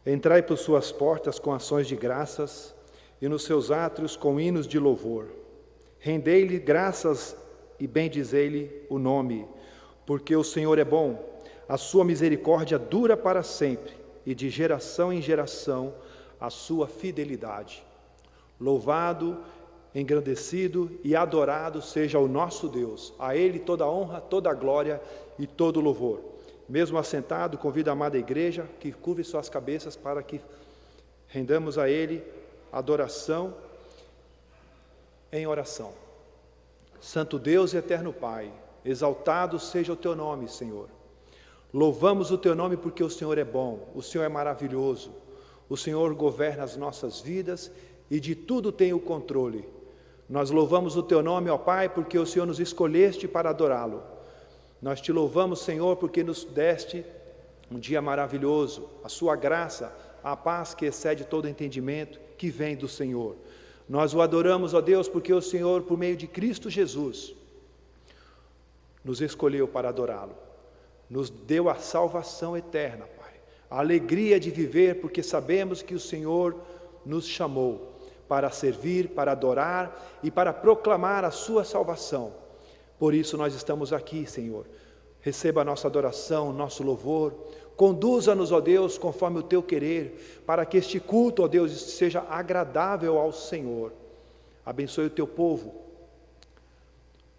Entrai por suas portas com ações de graças e nos seus átrios com hinos de louvor. Rendei-lhe graças e bendizei-lhe o nome, porque o Senhor é bom, a sua misericórdia dura para sempre, e de geração em geração a sua fidelidade. Louvado, engrandecido e adorado seja o nosso Deus. A Ele toda a honra, toda a glória e todo o louvor. Mesmo assentado, convido a amada igreja que curve suas cabeças para que rendamos a Ele adoração em oração. Santo Deus e eterno Pai, exaltado seja o Teu nome, Senhor. Louvamos o Teu nome porque o Senhor é bom, o Senhor é maravilhoso, o Senhor governa as nossas vidas e de tudo tem o controle. Nós louvamos o Teu nome, ó Pai, porque o Senhor nos escolheste para adorá-lo. Nós Te louvamos, Senhor, porque nos deste um dia maravilhoso, a Sua graça, a paz que excede todo entendimento, que vem do Senhor. Nós o adoramos, ó Deus, porque o Senhor, por meio de Cristo Jesus, nos escolheu para adorá-lo. Nos deu a salvação eterna, Pai. A alegria de viver, porque sabemos que o Senhor nos chamou para servir, para adorar e para proclamar a Sua salvação. Por isso nós estamos aqui, Senhor. Receba a nossa adoração, nosso louvor. Conduza-nos, ó Deus, conforme o Teu querer, para que este culto, ó Deus, seja agradável ao Senhor. Abençoe o Teu povo,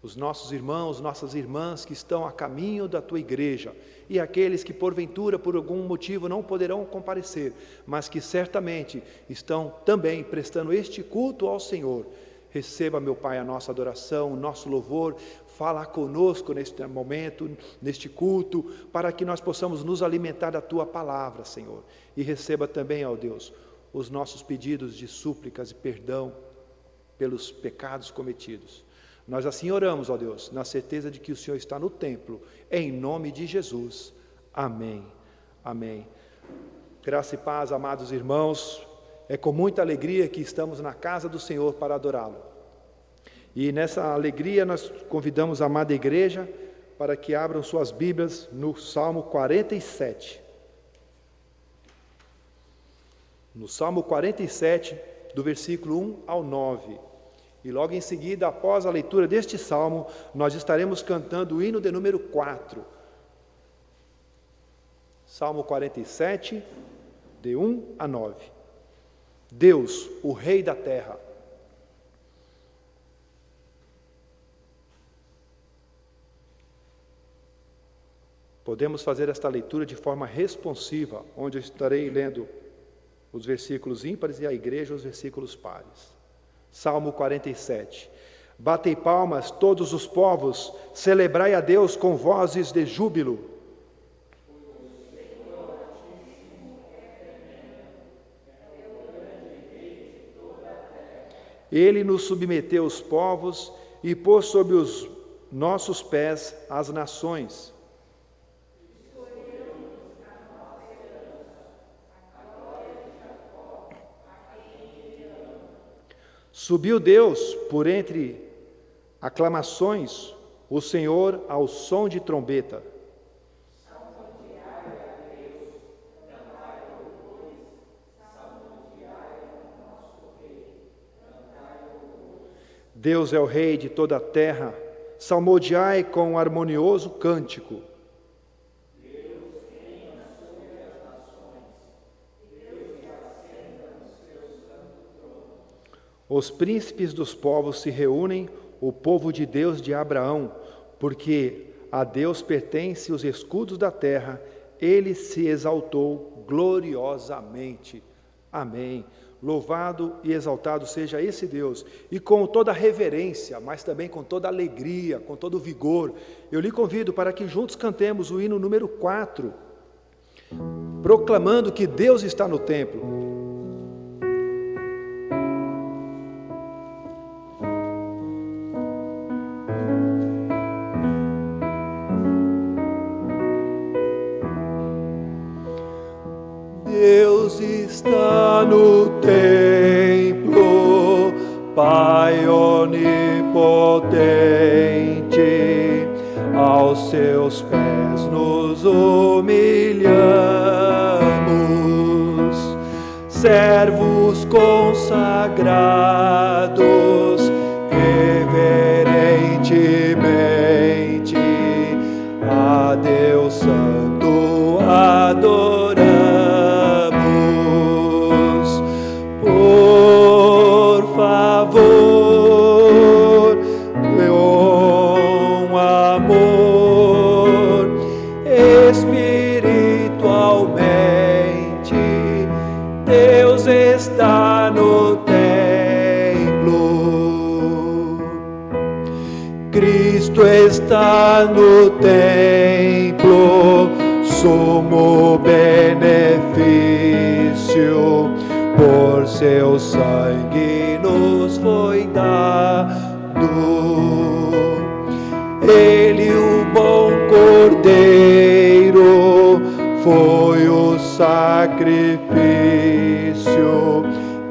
os nossos irmãos, nossas irmãs que estão a caminho da Tua igreja e aqueles que porventura, por algum motivo, não poderão comparecer, mas que certamente estão também prestando este culto ao Senhor. Receba, meu Pai, a nossa adoração, o nosso louvor. Fala conosco neste momento, neste culto, para que nós possamos nos alimentar da Tua palavra, Senhor. E receba também, ó Deus, os nossos pedidos de súplicas e perdão pelos pecados cometidos. Nós assim oramos, ó Deus, na certeza de que o Senhor está no templo, em nome de Jesus. Amém. Amém. Graça e paz, amados irmãos. É com muita alegria que estamos na casa do Senhor para adorá-lo. E nessa alegria nós convidamos a amada igreja para que abram suas Bíblias no Salmo 47. No Salmo 47, do versículo 1 ao 9. E logo em seguida, após a leitura deste Salmo, nós estaremos cantando o hino de número 4. Salmo 47, de 1 a 9. Deus, o Rei da terra. Podemos fazer esta leitura de forma responsiva, onde eu estarei lendo os versículos ímpares e a igreja os versículos pares. Salmo 47. Batei palmas todos os povos, celebrai a Deus com vozes de júbilo. Ele nos submeteu os povos e pôs sob os nossos pés as nações. Subiu Deus por entre aclamações, o Senhor ao som de trombeta. Deus é o Rei de toda a terra, salmodiai com um harmonioso cântico. Deus reina sobre as nações, Deus assenta no seu santo trono. Os príncipes dos povos se reúnem, o povo de Deus de Abraão, porque a Deus pertence os escudos da terra, ele se exaltou gloriosamente. Amém. Louvado e exaltado seja esse Deus, e com toda reverência, mas também com toda alegria, com todo vigor, eu lhe convido para que juntos cantemos o hino número 4, proclamando que Deus está no templo. Deus está no templo, Pai onipotente, aos seus pés nos humilhamos. servos consagrados, reverentemente a Deus Santo adoramos. Por favor, com amor, espiritualmente, Deus está no templo. Cristo está no templo, sumo benefício, por seu sangue nos foi dado. Ele, o bom Cordeiro, foi o sacrifício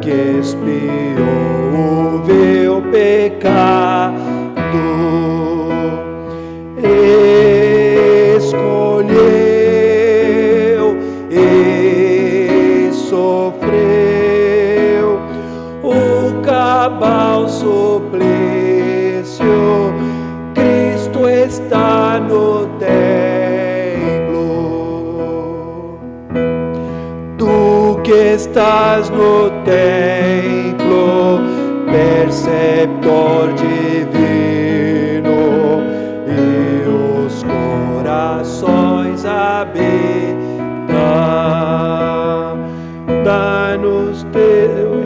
que expiou o meu pecado. Escolheu e sofreu o cabal suplício. Cristo está no templo. Tu que estás no templo, perceptor divino, e os corações habita, dá-nos teu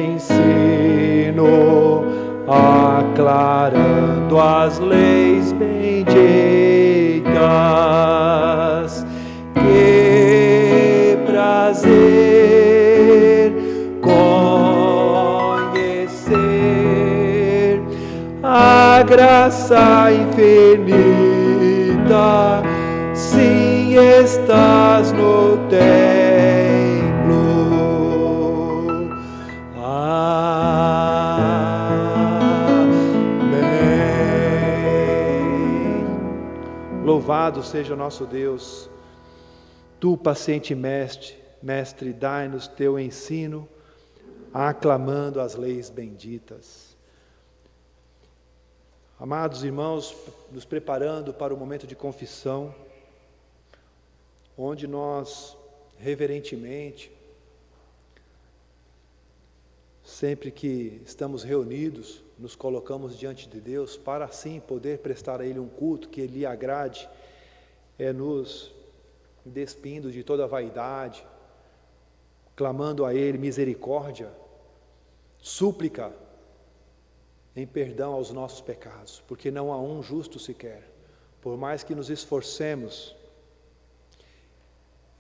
ensino, aclarando as leis benditas. Que prazer conhecer a graça infinita, sim, estás no templo. Amém. Louvado seja o nosso Deus. Tu, paciente mestre, dai-nos teu ensino, aclamando as leis benditas. Amados irmãos, nos preparando para o momento de confissão, onde nós, reverentemente, sempre que estamos reunidos, nos colocamos diante de Deus, para assim poder prestar a Ele um culto que lhe agrade, nos despindo de toda vaidade, clamando a Ele misericórdia, súplica em perdão aos nossos pecados, porque não há um justo sequer. Por mais que nos esforcemos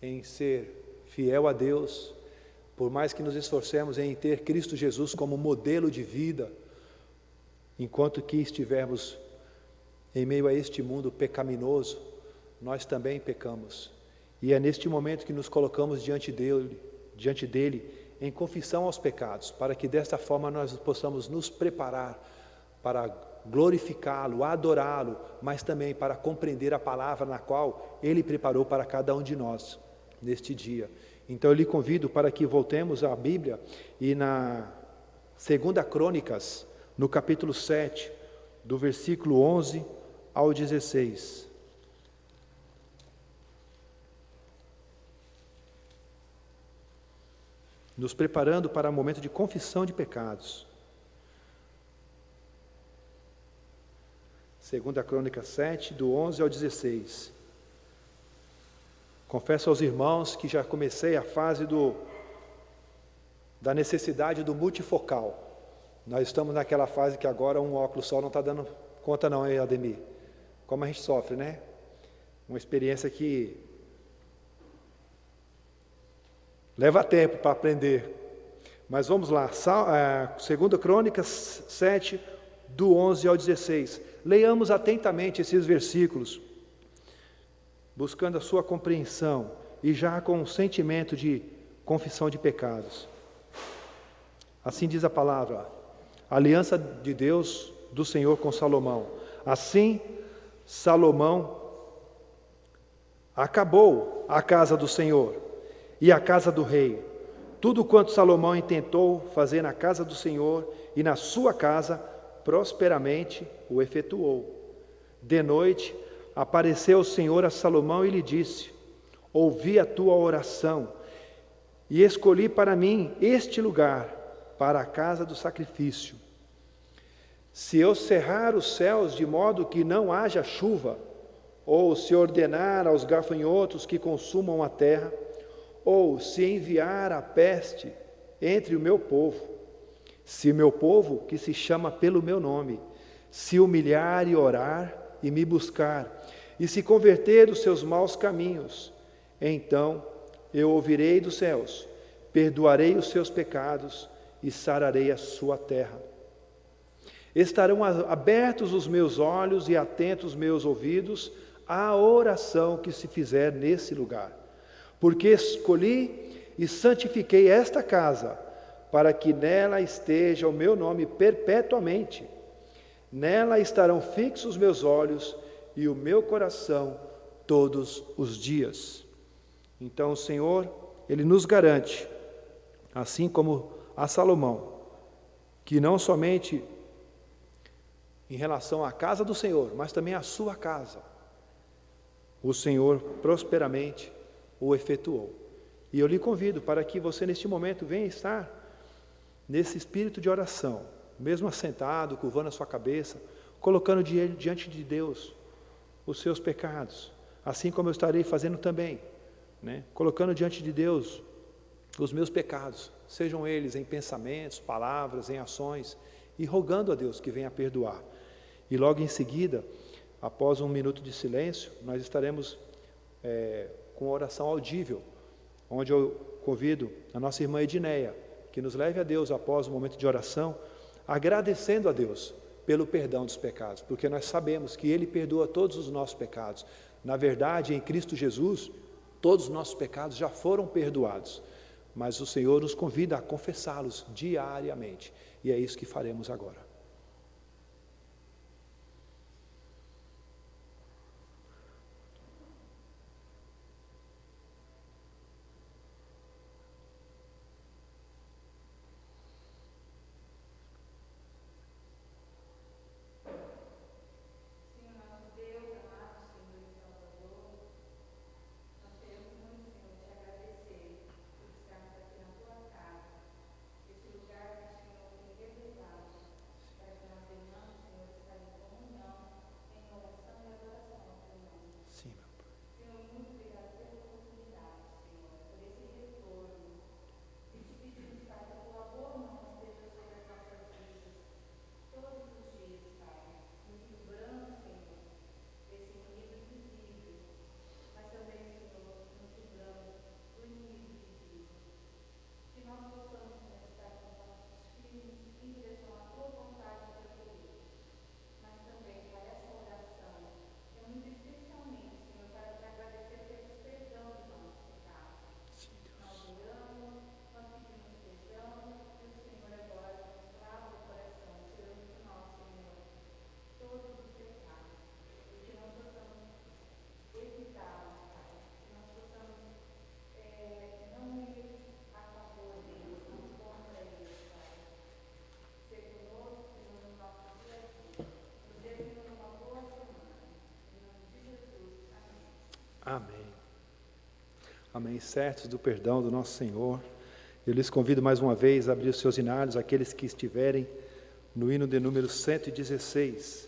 em ser fiel a Deus, por mais que nos esforcemos em ter Cristo Jesus como modelo de vida, enquanto que estivermos em meio a este mundo pecaminoso, nós também pecamos. E é neste momento que nos colocamos diante dele, em confissão aos pecados, para que desta forma nós possamos nos preparar para glorificá-lo, adorá-lo, mas também para compreender a palavra na qual Ele preparou para cada um de nós neste dia. Então eu lhe convido para que voltemos à Bíblia e na 2 Crônicas, no capítulo 7, do versículo 11 ao 16. Nos preparando para o momento de confissão de pecados. 2 Crônicas 7, do 11 ao 16. Confesso aos irmãos que já comecei a fase da necessidade do multifocal. Nós estamos naquela fase que agora um óculos só não está dando conta não, hein, Ademir? Como a gente sofre, né? Uma experiência que leva tempo para aprender. Mas vamos lá, 2 Crônicas 7, do 11 ao 16. Leiamos atentamente esses versículos, buscando a sua compreensão e já com um sentimento de confissão de pecados. Assim diz a palavra, a aliança de Deus, do Senhor com Salomão. Assim, Salomão Acabou a casa do Senhor e a casa do rei. Tudo quanto Salomão intentou fazer na casa do Senhor e na sua casa, prosperamente o efetuou. De noite apareceu o Senhor a Salomão e lhe disse: ouvi a tua oração e escolhi para mim este lugar, para a casa do sacrifício. Se eu cerrar os céus de modo que não haja chuva, ou se ordenar aos gafanhotos que consumam a terra, ou se enviar a peste entre o meu povo, se meu povo, que se chama pelo meu nome, se humilhar e orar e me buscar, e se converter dos seus maus caminhos, então eu ouvirei dos céus, perdoarei os seus pecados e sararei a sua terra. Estarão abertos os meus olhos e atentos os meus ouvidos à oração que se fizer nesse lugar. Porque escolhi e santifiquei esta casa, para que nela esteja o meu nome perpetuamente. Nela estarão fixos os meus olhos e o meu coração todos os dias. Então o Senhor, Ele nos garante, assim como a Salomão, que não somente em relação à casa do Senhor, mas também à sua casa, o Senhor prosperamente o efetuou. E eu lhe convido para que você neste momento venha estar nesse espírito de oração, mesmo assentado, curvando a sua cabeça, colocando diante de Deus os seus pecados, assim como eu estarei fazendo também, colocando diante de Deus os meus pecados, sejam eles em pensamentos, palavras, em ações, e rogando a Deus que venha perdoar. E logo em seguida, após um minuto de silêncio, nós estaremos com oração audível, onde eu convido a nossa irmã Edneia, que nos leve a Deus após o momento de oração, agradecendo a Deus pelo perdão dos pecados, porque nós sabemos que Ele perdoa todos os nossos pecados. Na verdade, em Cristo Jesus, todos os nossos pecados já foram perdoados, mas o Senhor nos convida a confessá-los diariamente, e é isso que faremos agora. Amém. Amém. Certos do perdão do nosso Senhor, eu lhes convido mais uma vez a abrir os seus hinários, aqueles que estiverem no hino de número 116.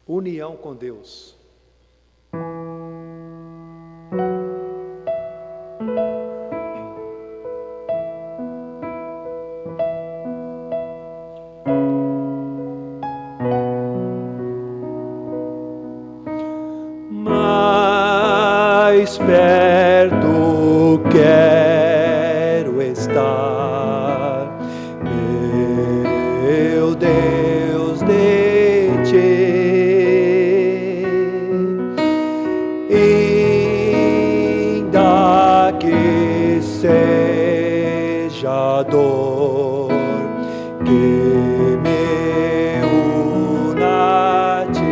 União com Deus. Mais perto quero estar, meu Deus, de ti, ainda que seja dor que me una a ti.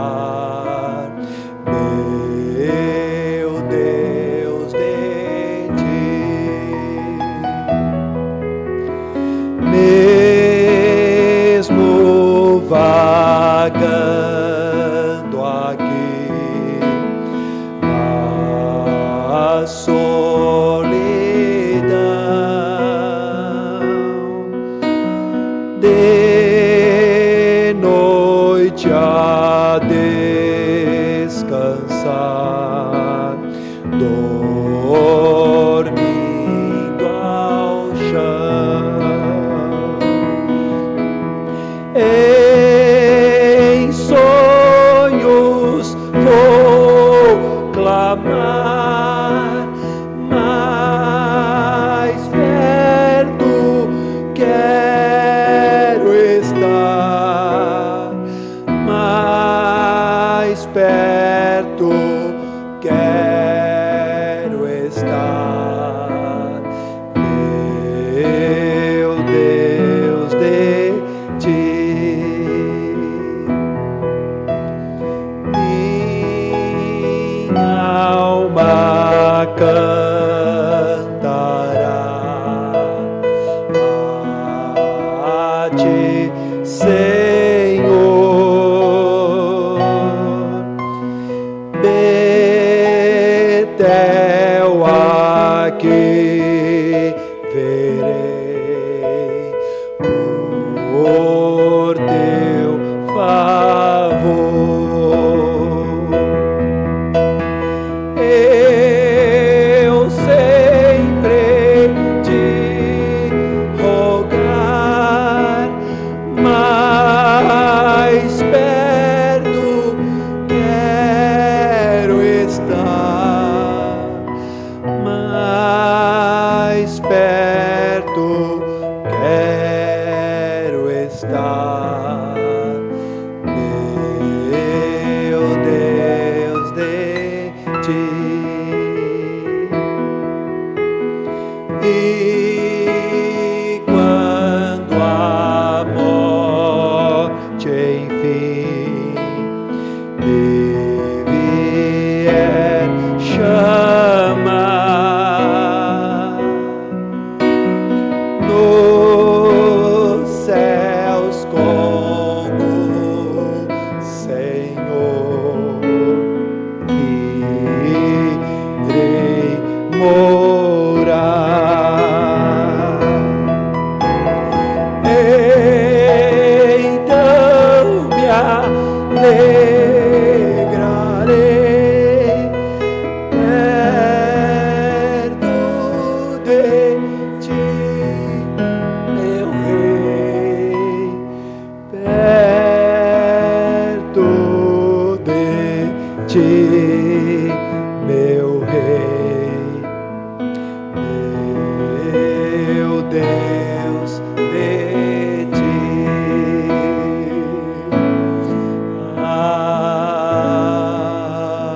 estar, meu Deus, de ti. Mesmo vagando aqui na solidão, de noite a descansar, dormindo ao chão, em sonhos vou clamar, mais perto quero estar, mais perto quero estar, meu Deus, de ti. Minha alma cantará a ti, Senhor. Betel aqui verei por teu favor. Eu sempre te rogar, mais perto quero estar, mais perto quero estar, meu Deus, de ti. E quando a morte enfim me vier chamar, nos céus como Senhor irei morar. Então me alegrarei perto de ti, meu Rei, perto de ti, meu Rei, meu Deus, de ti.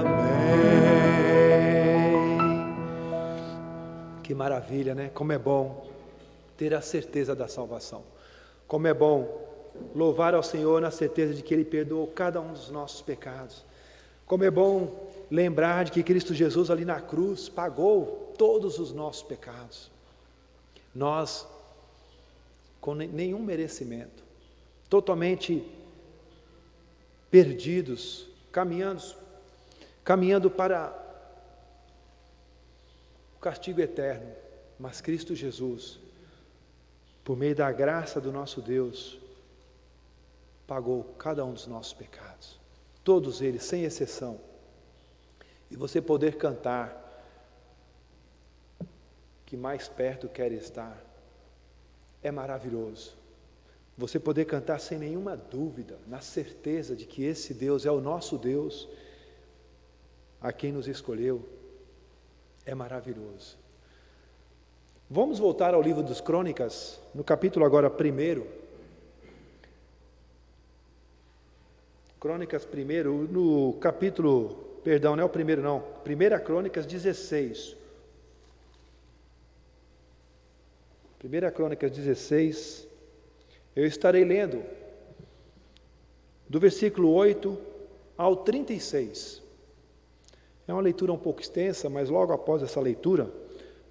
Amém. Que maravilha, né? Como é bom ter a certeza da salvação. Como é bom louvar ao Senhor na certeza de que Ele perdoou cada um dos nossos pecados. Como é bom lembrar de que Cristo Jesus ali na cruz pagou todos os nossos pecados. Nós, com nenhum merecimento, totalmente perdidos, caminhando para o castigo eterno, mas Cristo Jesus, por meio da graça do nosso Deus, pagou cada um dos nossos pecados, todos eles, sem exceção. E você poder cantar que mais perto quer estar, é maravilhoso. Você poder cantar sem nenhuma dúvida, na certeza de que esse Deus é o nosso Deus, a quem nos escolheu, é maravilhoso. Vamos voltar ao livro dos Crônicas, no capítulo agora 1. Crônicas 1, no capítulo, perdão, não é o primeiro não, 1 Crônicas 16. 1 Crônicas 16, eu estarei lendo do versículo 8 ao 36. É uma leitura um pouco extensa, mas logo após essa leitura,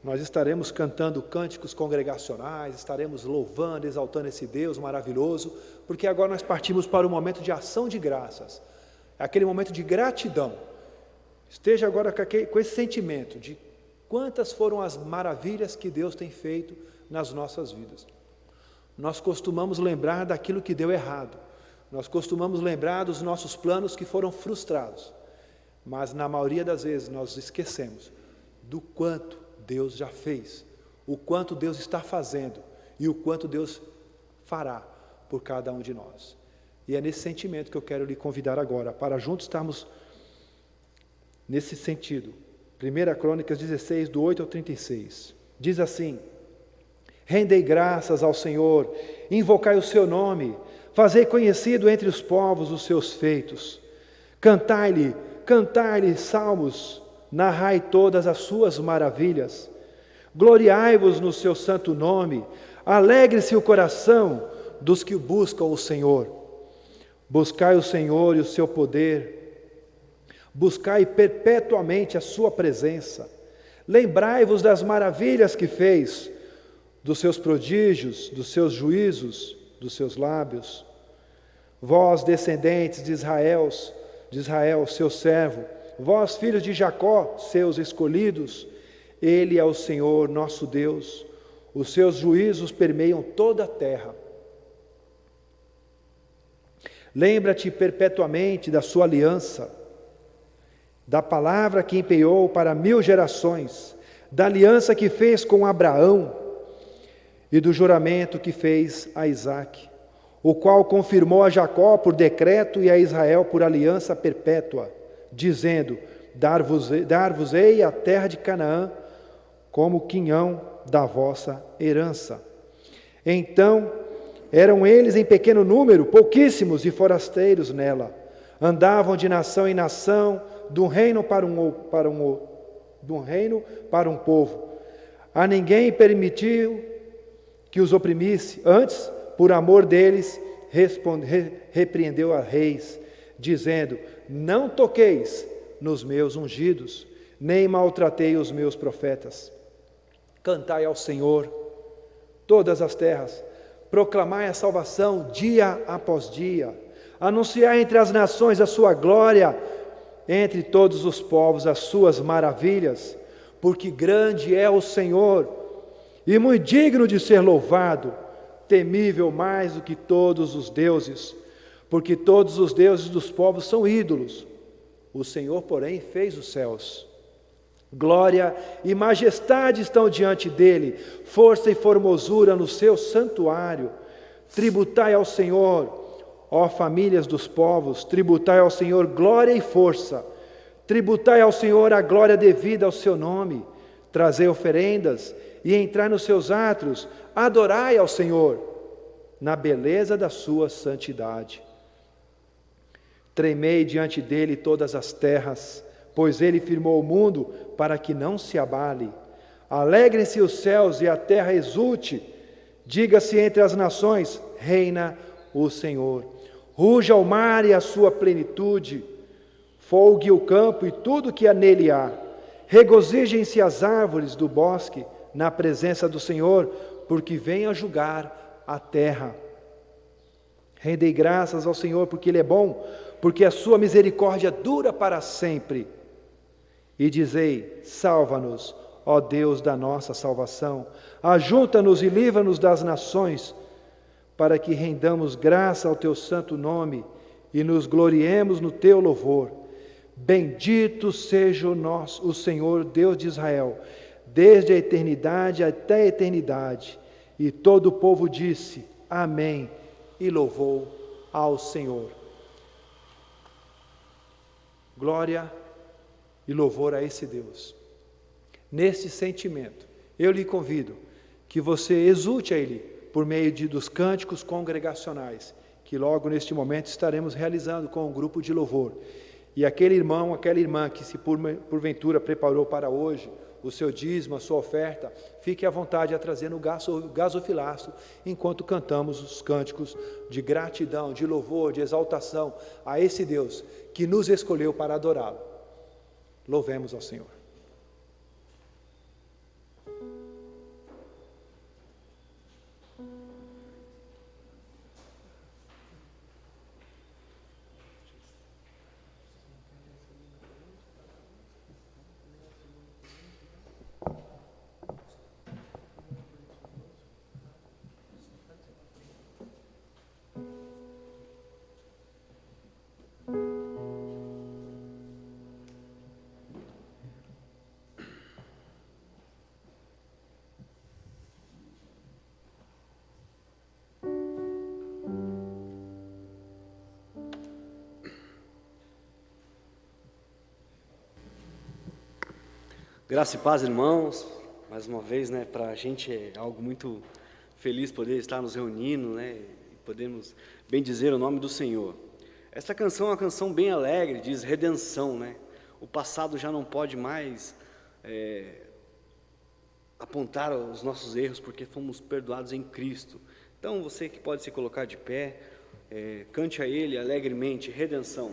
nós estaremos cantando cânticos congregacionais, estaremos louvando, exaltando esse Deus maravilhoso, porque agora nós partimos para o momento de ação de graças, aquele momento de gratidão. Esteja agora com esse sentimento de quantas foram as maravilhas que Deus tem feito nas nossas vidas. Nós costumamos lembrar daquilo que deu errado, nós costumamos lembrar dos nossos planos que foram frustrados, mas na maioria das vezes nós esquecemos do quanto Deus já fez, o quanto Deus está fazendo e o quanto Deus fará por cada um de nós. E é nesse sentimento que eu quero lhe convidar agora, para juntos estarmos nesse sentido. 1 Crônicas 16, do 8 ao 36. Diz assim: rendei graças ao Senhor, invocai o seu nome, fazei conhecido entre os povos os seus feitos. Cantai-lhe salmos, narrai todas as suas maravilhas. Gloriai-vos no seu santo nome, alegre-se o coração dos que buscam o Senhor. Buscai o Senhor e o seu poder, buscai perpetuamente a sua presença. Lembrai-vos das maravilhas que fez, dos seus prodígios, dos seus juízos, dos seus lábios. Vós, descendentes de Israel, seu servo, vós, filhos de Jacó, seus escolhidos, Ele é o Senhor nosso Deus, os seus juízos permeiam toda a terra. Lembra-te perpetuamente da sua aliança, da palavra que empenhou para 1000 gerações, da aliança que fez com Abraão e do juramento que fez a Isaque, o qual confirmou a Jacó por decreto e a Israel por aliança perpétua, dizendo: dar-vos-ei a terra de Canaã como quinhão da vossa herança. Então eram eles em pequeno número, pouquíssimos e forasteiros nela. Andavam de nação em nação, de um reino para um povo. A ninguém permitiu que os oprimisse. Antes, por amor deles, repreendeu a reis, dizendo: não toqueis nos meus ungidos, nem maltratei os meus profetas. Cantai ao Senhor, todas as terras, proclamai a salvação dia após dia, anunciai entre as nações a sua glória, entre todos os povos as suas maravilhas, porque grande é o Senhor, e muito digno de ser louvado, temível mais do que todos os deuses, porque todos os deuses dos povos são ídolos, o Senhor, porém, fez os céus. Glória e majestade estão diante dele, força e formosura no seu santuário. Tributai ao Senhor, ó famílias dos povos, tributai ao Senhor glória e força. Tributai ao Senhor a glória devida ao seu nome. Trazei oferendas e entrai nos seus átrios. Adorai ao Senhor na beleza da sua santidade. Tremei diante dele todas as terras, pois ele firmou o mundo para que não se abale. Alegrem-se os céus e a terra exulte. Diga-se entre as nações: reina o Senhor. Ruja o mar e a sua plenitude. Folgue o campo e tudo que nele há. Regozijem-se as árvores do bosque na presença do Senhor, porque vem a julgar a terra. Rendei graças ao Senhor, porque Ele é bom, porque a sua misericórdia dura para sempre. E dizei: salva-nos, ó Deus da nossa salvação, ajunta-nos e livra-nos das nações, para que rendamos graça ao teu santo nome e nos gloriemos no teu louvor. Bendito seja o Senhor Deus de Israel, desde a eternidade até a eternidade. E todo o povo disse: amém, e louvou ao Senhor. Glória e louvor a esse Deus. Nesse sentimento, eu lhe convido que você exulte a Ele por meio dos cânticos congregacionais, que logo neste momento estaremos realizando com um grupo de louvor. E aquele irmão, aquela irmã que se porventura preparou para hoje o seu dízimo, a sua oferta, fique à vontade a trazer no gasofilaço, enquanto cantamos os cânticos de gratidão, de louvor, de exaltação a esse Deus que nos escolheu para adorá-lo. Louvemos ao Senhor. Graça e paz, irmãos. Mais uma vez, para a gente é algo muito feliz poder estar nos reunindo, e podermos bendizer o nome do Senhor. Essa canção é uma canção bem alegre, diz redenção, O passado já não pode mais apontar os nossos erros, porque fomos perdoados em Cristo. Então, você que pode se colocar de pé, cante a Ele alegremente, redenção.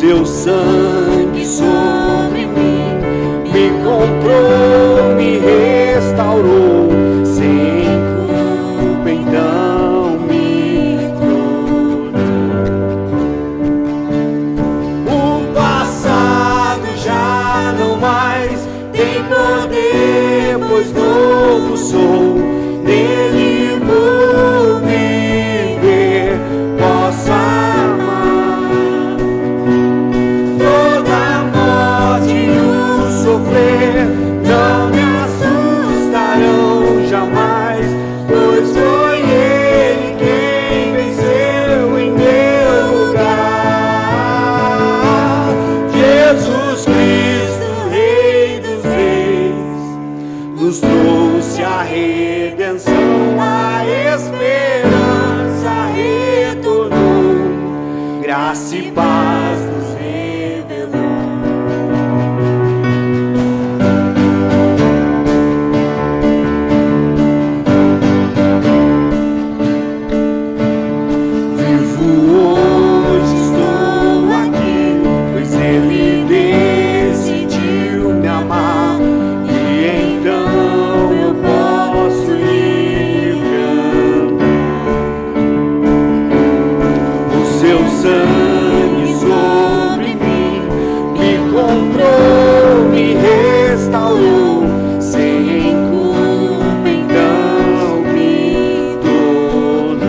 Seu sangue sobre mim me comprou, me restaurou, sem culpa então me tornou. O passado já não mais tem poder, pois novo sou, nele vou viver, posso amar. Não me assustarão jamais, pois foi Ele quem venceu em meu lugar. Jesus Cristo, Rei dos Reis, nos trouxe a redenção, a esperança retornou, graça e paz nos revelou. Sangue sobre mim me comprou, me restaurou, sem culpa então me tornou.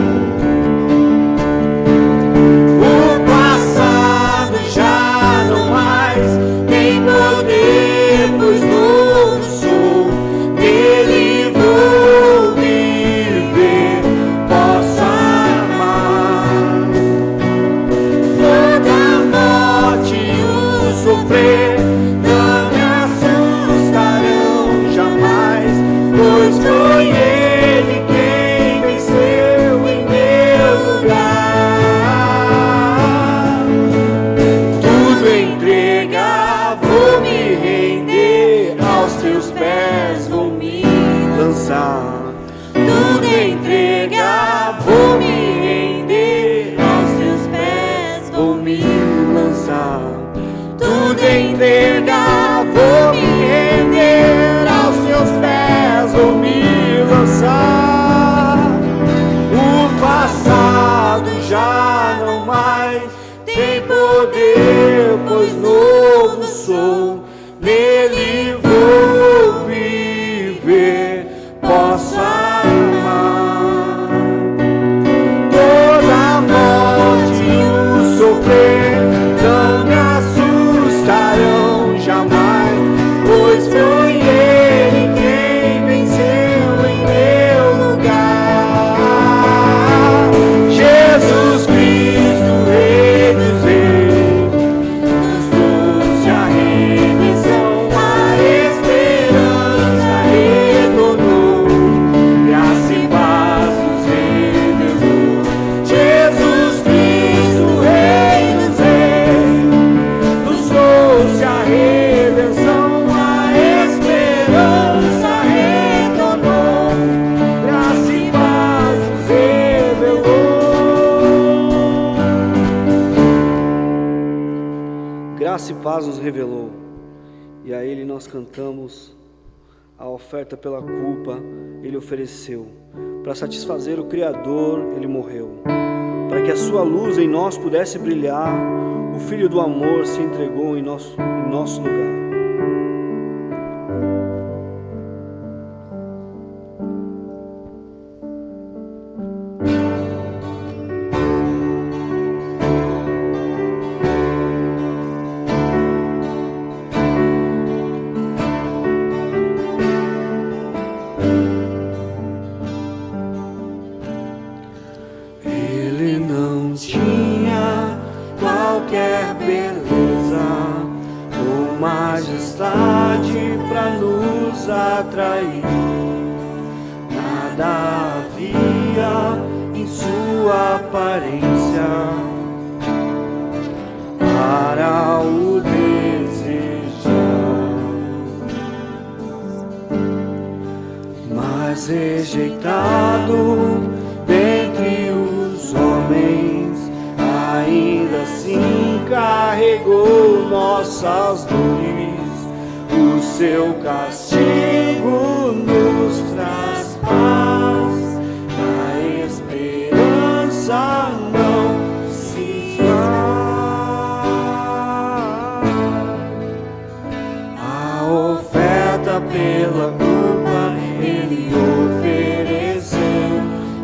O passado já não mais tem poder, pois novo sou, nele vou viver, posso sofrer, não me assustarão jamais, pois foi Ele quem venceu em meu lugar. Tudo entregar, vou me render, aos teus pés vou me lançar. Tudo entregar, vou me render, aos teus pés vou me lançar. Tudo entregar, vou me render, aos seus pés vou me lançar. O passado já não mais tem poder, pois novo sou, nele vou viver, posso nos revelou. E a Ele nós cantamos a oferta pela culpa, Ele ofereceu. Para satisfazer o Criador, Ele morreu. Para que a sua luz em nós pudesse brilhar, o Filho do amor se entregou em nosso lugar. Ele não tinha qualquer beleza ou majestade para nos atrair. Nada havia em sua aparência para o desejar, mas rejeitado dentre os homens, ainda assim carregou nossas dores. O seu castigo nos traz paz, a esperança não se vai. A oferta pela culpa Ele ofereceu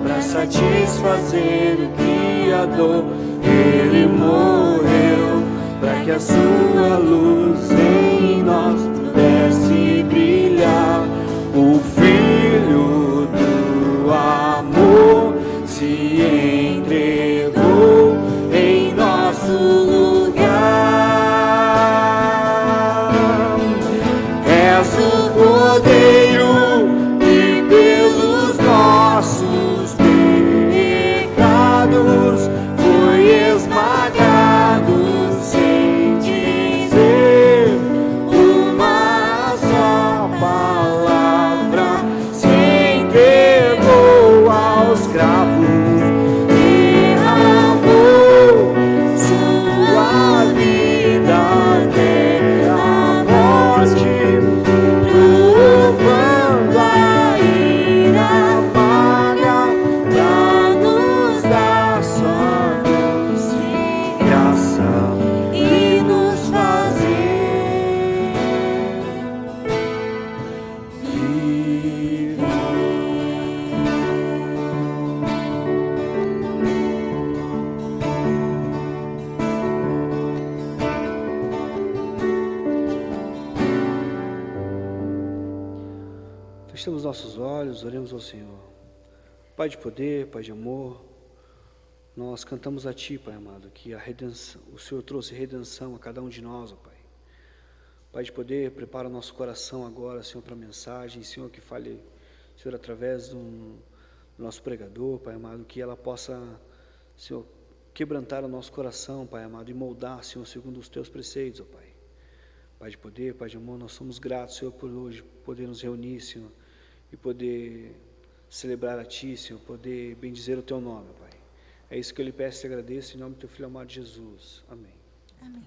para satisfazer o Criador. Ele morreu para que a sua luz em nós pudesse brilhar. O Filho do amor se entregou em nosso lugar. És o Cordeiro que pelos nossos pecados foi esmagado sem dizer uma só palavra. Se entregou aos cravos, derramou sua vida até a morte, provando a ira amarga pra nos dar sua luz e graça e nos fazer viver. Fechamos nossos olhos, oremos ao Senhor. Pai de poder, Pai de amor, nós cantamos a Ti, Pai amado, que a redenção, o Senhor trouxe redenção a cada um de nós, ó Pai. Pai de poder, prepara o nosso coração agora, Senhor, para a mensagem, Senhor, que fale, Senhor, através do nosso pregador, Pai amado, que ela possa, Senhor, quebrantar o nosso coração, Pai amado, e moldar, Senhor, segundo os Teus preceitos, ó Pai. Pai de poder, Pai de amor, nós somos gratos, Senhor, por hoje poder nos reunir, Senhor, e poder celebrar a Ti, Senhor, poder bendizer o Teu nome, Pai. É isso que eu lhe peço e agradeço, em nome do Teu Filho amado Jesus. Amém. Amém.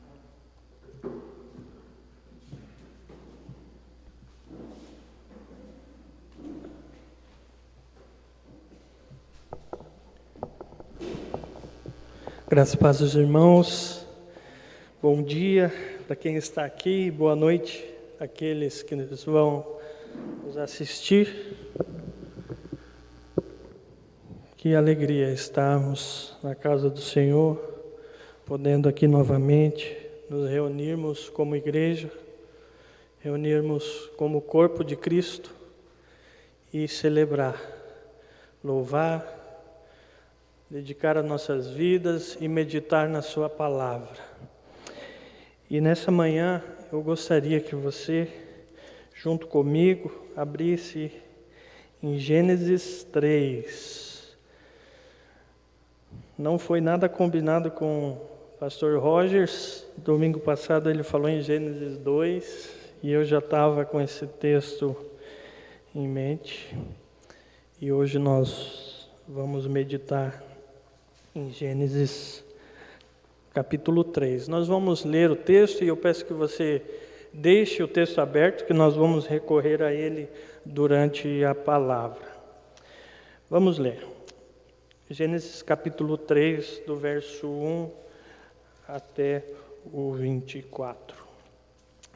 Graças e paz aos irmãos, bom dia para quem está aqui, boa noite àqueles que nos vão nos assistir. Que alegria estarmos na casa do Senhor, podendo aqui novamente nos reunirmos como igreja, reunirmos como corpo de Cristo e celebrar, louvar, dedicar as nossas vidas e meditar na Sua palavra. E nessa manhã eu gostaria que você, junto comigo, abrisse em Gênesis 3. Não foi nada combinado com o pastor Rogers. Domingo passado ele falou em Gênesis 2 e eu já estava com esse texto em mente. E hoje nós vamos meditar em Gênesis capítulo 3. Nós vamos ler o texto e eu peço que você deixe o texto aberto, que nós vamos recorrer a ele durante a palavra. Vamos ler. Gênesis capítulo 3, do verso 1 até o 24.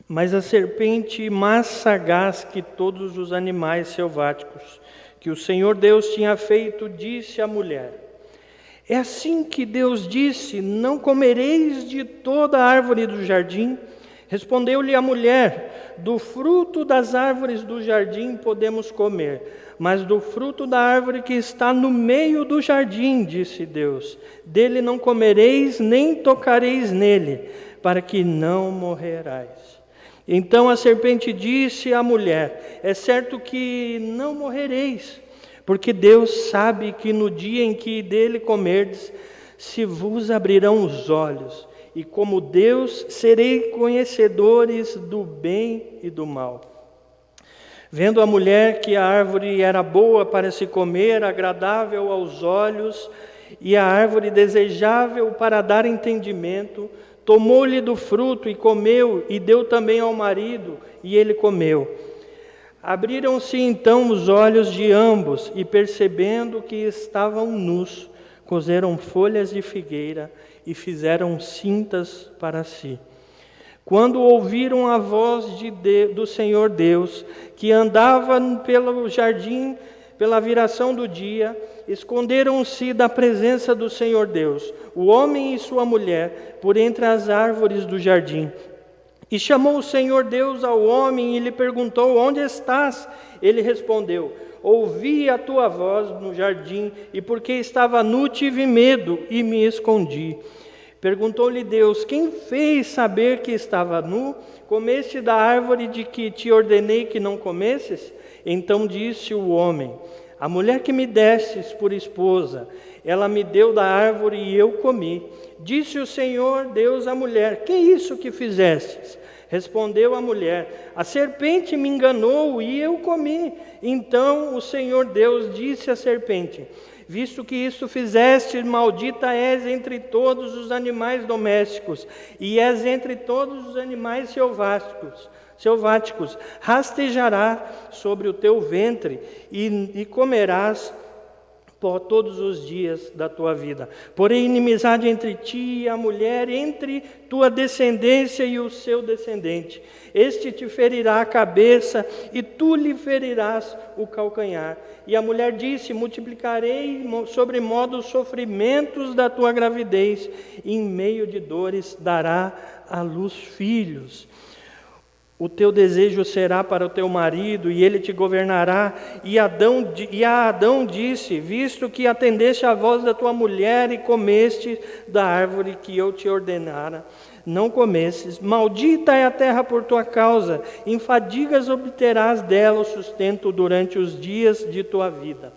Mas a serpente, mais sagaz que todos os animais selváticos que o Senhor Deus tinha feito, disse à mulher: é assim que Deus disse: não comereis de toda a árvore do jardim? Respondeu-lhe a mulher: do fruto das árvores do jardim podemos comer, mas do fruto da árvore que está no meio do jardim, disse Deus, dele não comereis nem tocareis nele, para que não morrerais. Então a serpente disse à mulher: é certo que não morrereis, porque Deus sabe que no dia em que dele comerdes, se vos abrirão os olhos, e como Deus sereis conhecedores do bem e do mal. Vendo a mulher que a árvore era boa para se comer, agradável aos olhos, e a árvore desejável para dar entendimento, tomou-lhe do fruto e comeu, e deu também ao marido, e ele comeu. Abriram-se então os olhos de ambos, e percebendo que estavam nus, coseram folhas de figueira e fizeram cintas para si. Quando ouviram a voz do Senhor Deus, que andava pelo jardim, pela viração do dia, esconderam-se da presença do Senhor Deus, o homem e sua mulher, por entre as árvores do jardim. E chamou o Senhor Deus ao homem e lhe perguntou: onde estás? Ele respondeu: ouvi a tua voz no jardim, e porque estava nu tive medo e me escondi. Perguntou-lhe Deus: quem fez saber que estava nu? Comeste da árvore de que te ordenei que não comesses? Então disse o homem: a mulher que me destes por esposa, ela me deu da árvore e eu comi. Disse o Senhor Deus à mulher: que é isso que fizestes? Respondeu a mulher: a serpente me enganou e eu comi. Então o Senhor Deus disse à serpente: visto que isso fizeste, maldita és entre todos os animais domésticos, e és entre todos os animais selváticos. Rastejará sobre o teu ventre, e comerás pó todos os dias da tua vida. Porém, inimizade entre ti e a mulher, entre tua descendência e o seu descendente. Este te ferirá a cabeça, e tu lhe ferirás o calcanhar. E a mulher disse: multiplicarei sobremodo os sofrimentos da tua gravidez, e em meio de dores dará à luz filhos. O teu desejo será para o teu marido, e ele te governará. E a Adão disse: visto que atendeste à voz da tua mulher e comeste da árvore que eu te ordenara, não comesses, maldita é a terra por tua causa, em fadigas obterás dela o sustento durante os dias de tua vida.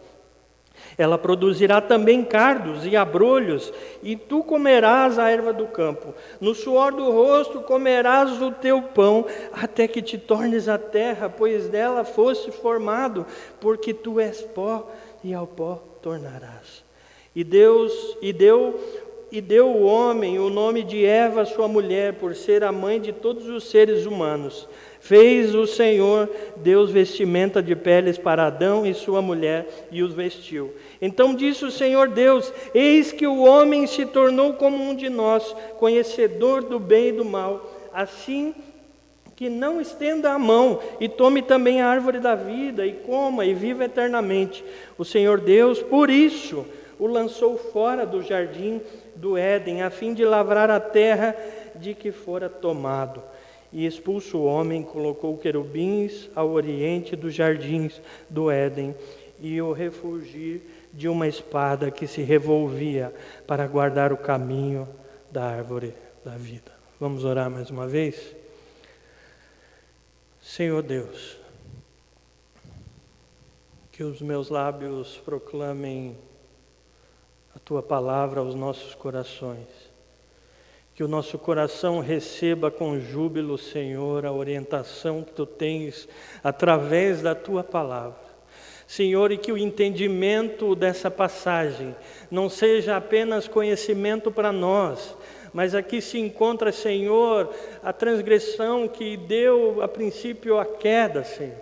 Ela produzirá também cardos e abrolhos, e tu comerás a erva do campo. No suor do rosto comerás o teu pão, até que te tornes a terra, pois dela foste formado, porque tu és pó, e ao pó tornarás. E deu o homem o nome de Eva, sua mulher, por ser a mãe de todos os seres humanos. Fez o Senhor Deus vestimenta de peles para Adão e sua mulher, e os vestiu. Então disse o Senhor Deus: eis que o homem se tornou como um de nós, conhecedor do bem e do mal. Assim que não estenda a mão e tome também a árvore da vida, e coma e viva eternamente. O Senhor Deus, por isso, o lançou fora do jardim do Éden, a fim de lavrar a terra de que fora tomado. E expulso o homem, colocou querubins ao oriente dos jardins do Éden, e o refugiu de uma espada que se revolvia para guardar o caminho da árvore da vida. Vamos orar mais uma vez? Senhor Deus, que os meus lábios proclamem a Tua palavra aos nossos corações. Que o nosso coração receba com júbilo, Senhor, a orientação que Tu tens através da Tua palavra. Senhor, e que o entendimento dessa passagem não seja apenas conhecimento para nós, mas aqui se encontra, Senhor, a transgressão que deu a princípio a queda, Senhor.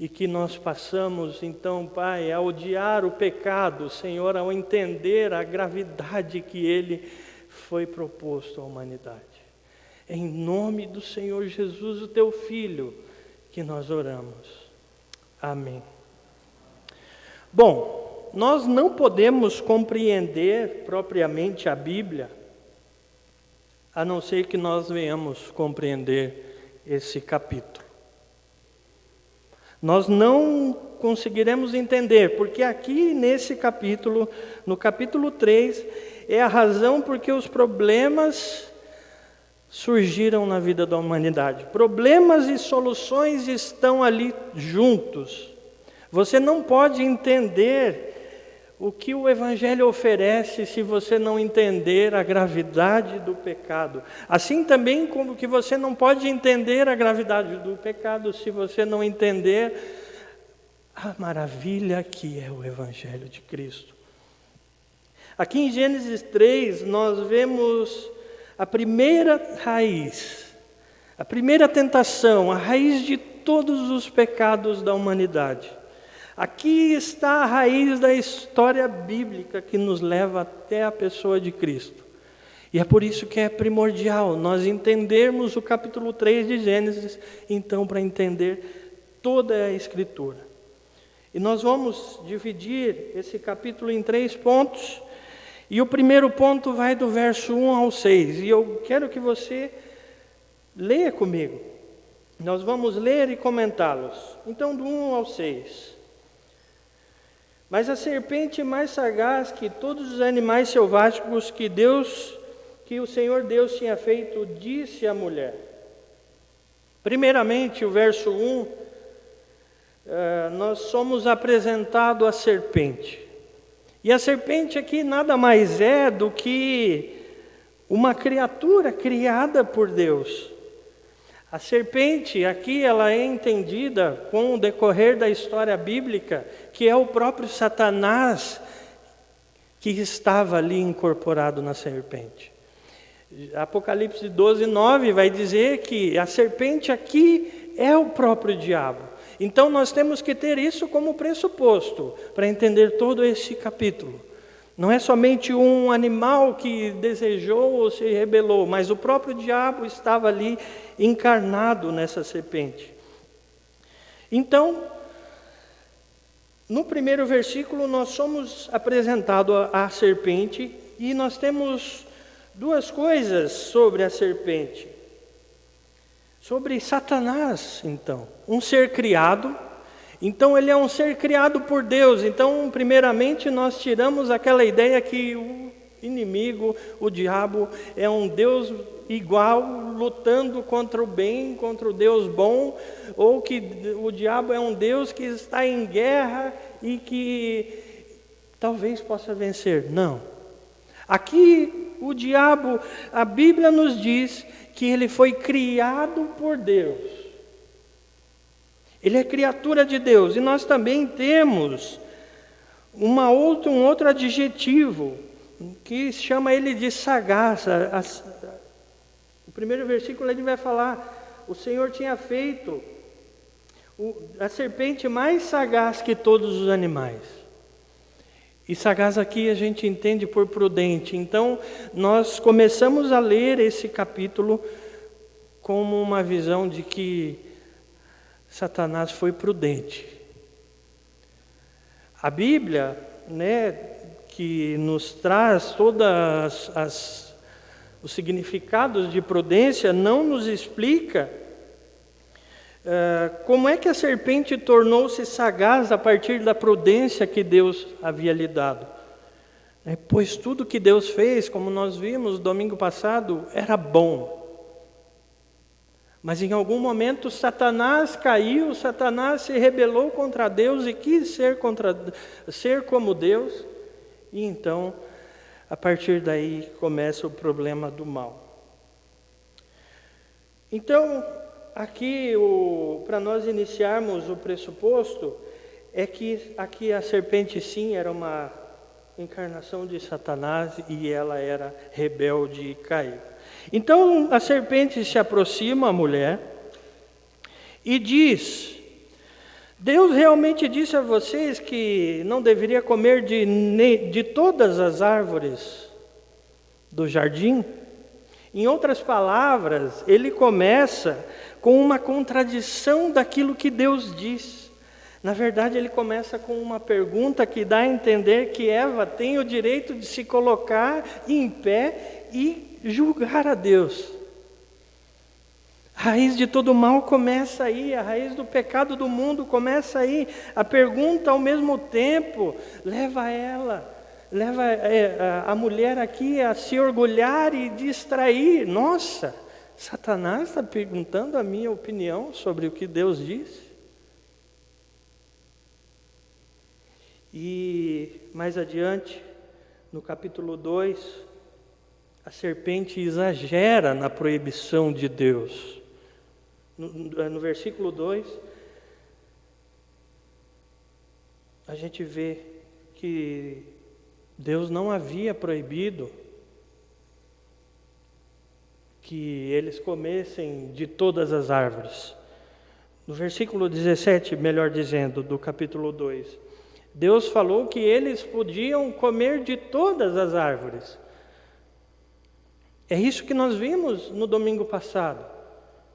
E que nós passamos, então, Pai, a odiar o pecado, Senhor, ao entender a gravidade que ele foi proposto à humanidade. Em nome do Senhor Jesus, o Teu Filho, que nós oramos. Amém. Bom, nós não podemos compreender propriamente a Bíblia, a não ser que nós venhamos compreender esse capítulo. Nós não conseguiremos entender, porque aqui nesse capítulo, no capítulo 3, é a razão porque os problemas surgiram na vida da humanidade. Problemas e soluções estão ali juntos. Você não pode entender o que o Evangelho oferece se você não entender a gravidade do pecado. Assim também como que você não pode entender a gravidade do pecado se você não entender a maravilha que é o Evangelho de Cristo. Aqui em Gênesis 3 nós vemos a primeira raiz, a primeira tentação, a raiz de todos os pecados da humanidade. Aqui está a raiz da história bíblica que nos leva até a pessoa de Cristo. E é por isso que é primordial nós entendermos o capítulo 3 de Gênesis, então, para entender toda a Escritura. E nós vamos dividir esse capítulo em 3 pontos, e o primeiro ponto vai do verso 1 ao 6, e eu quero que você leia comigo. Nós vamos ler e comentá-los. Então, do 1 ao 6. Mas a serpente mais sagaz que todos os animais selváticos que o Senhor Deus tinha feito, disse à mulher. Primeiramente, o verso 1, nós somos apresentados à serpente. E a serpente aqui nada mais é do que uma criatura criada por Deus. A serpente aqui ela é entendida com o decorrer da história bíblica, que é o próprio Satanás que estava ali incorporado na serpente. Apocalipse 12:9 vai dizer que a serpente aqui é o próprio diabo. Então nós temos que ter isso como pressuposto para entender todo esse capítulo. Não é somente um animal que desejou ou se rebelou, mas o próprio diabo estava ali encarnado nessa serpente. Então, no primeiro versículo nós somos apresentados à serpente e nós temos duas coisas sobre a serpente. Sobre Satanás, então, um ser criado. Então ele é um ser criado por Deus. Então, primeiramente, nós tiramos aquela ideia que o inimigo, o diabo, é um Deus igual, lutando contra o bem, contra o Deus bom, ou que o diabo é um Deus que está em guerra e que talvez possa vencer. Não. Aqui, o diabo, a Bíblia nos diz que ele foi criado por Deus. Ele é criatura de Deus. E nós também temos um outro adjetivo que chama ele de sagaz. O primeiro versículo ele vai falar: o Senhor tinha feito a serpente mais sagaz que todos os animais. E sagaz aqui a gente entende por prudente. Então nós começamos a ler esse capítulo como uma visão de que Satanás foi prudente. A Bíblia, que nos traz todos os significados de prudência, não nos explica como é que a serpente tornou-se sagaz a partir da prudência que Deus havia lhe dado. Pois tudo que Deus fez, como nós vimos domingo passado, era bom. Mas em algum momento Satanás caiu, Satanás se rebelou contra Deus e quis ser como Deus. E então, a partir daí, começa o problema do mal. Então, aqui, para nós iniciarmos o pressuposto, é que aqui a serpente sim era uma encarnação de Satanás e ela era rebelde e caída. Então a serpente se aproxima à mulher e diz: Deus realmente disse a vocês que não deveria comer de todas as árvores do jardim? Em outras palavras, ele começa com uma contradição daquilo que Deus diz. Na verdade, ele começa com uma pergunta que dá a entender que Eva tem o direito de se colocar em pé e julgar a Deus. A raiz de todo mal começa aí, a raiz do pecado do mundo começa aí. A pergunta, ao mesmo tempo, leva a mulher aqui a se orgulhar e distrair. Nossa, Satanás está perguntando a minha opinião sobre o que Deus disse. E mais adiante, no capítulo 2, a serpente exagera na proibição de Deus. No versículo 2, a gente vê que Deus não havia proibido que eles comessem de todas as árvores. No versículo 17, melhor dizendo, do capítulo 2, Deus falou que eles podiam comer de todas as árvores. É isso que nós vimos no domingo passado,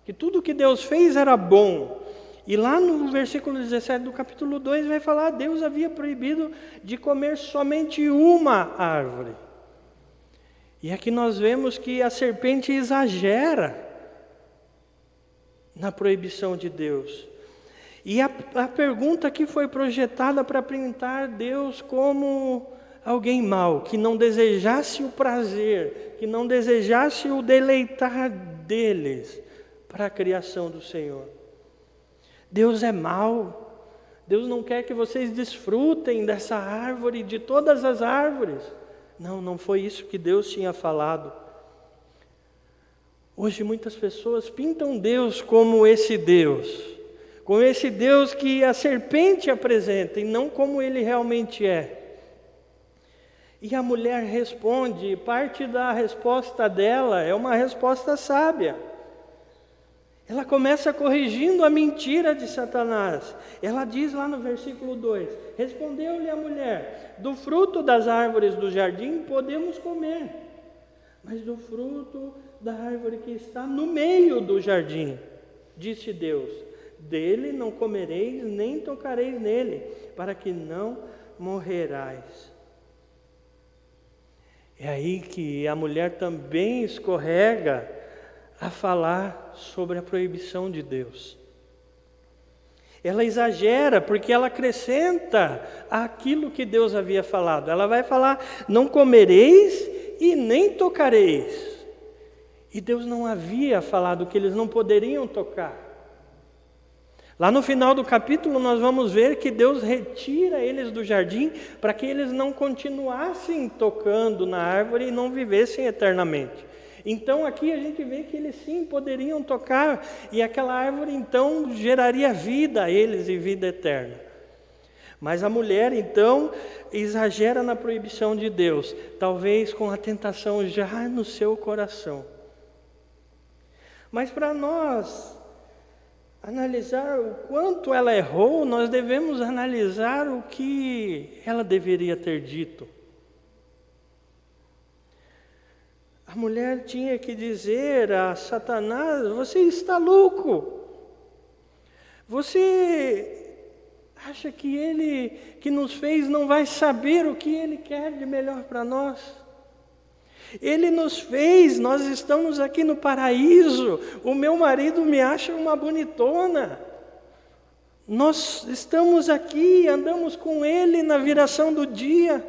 que tudo que Deus fez era bom. E lá no versículo 17 do capítulo 2 vai falar: Deus havia proibido de comer somente uma árvore. E aqui nós vemos que a serpente exagera na proibição de Deus. E a pergunta que foi projetada para pintar Deus como alguém mau, que não desejasse o prazer, que não desejasse o deleitar deles para a criação do Senhor. Deus é mau, Deus não quer que vocês desfrutem dessa árvore, de todas as árvores. Não foi isso que Deus tinha falado. Hoje muitas pessoas pintam Deus como esse Deus que a serpente apresenta, e não como ele realmente é. E a mulher responde, parte da resposta dela é uma resposta sábia. Ela começa corrigindo a mentira de Satanás. Ela diz lá no versículo 2: respondeu-lhe a mulher: do fruto das árvores do jardim podemos comer, mas do fruto da árvore que está no meio do jardim, disse Deus: dele não comereis, nem tocareis nele, para que não morrerais. É aí que a mulher também escorrega a falar sobre a proibição de Deus. Ela exagera porque ela acrescenta aquilo que Deus havia falado. Ela vai falar: não comereis e nem tocareis. E Deus não havia falado que eles não poderiam tocar. Lá no final do capítulo nós vamos ver que Deus retira eles do jardim para que eles não continuassem tocando na árvore e não vivessem eternamente. Então aqui a gente vê que eles sim poderiam tocar, e aquela árvore então geraria vida a eles e vida eterna. Mas a mulher então exagera na proibição de Deus, talvez com a tentação já no seu coração. Mas para nós analisar o quanto ela errou, nós devemos analisar o que ela deveria ter dito. A mulher tinha que dizer a Satanás: você está louco. Você acha que ele que nos fez não vai saber o que ele quer de melhor para nós? Ele nos fez, nós estamos aqui no paraíso. O meu marido me acha uma bonitona. Nós estamos aqui, andamos com ele na viração do dia.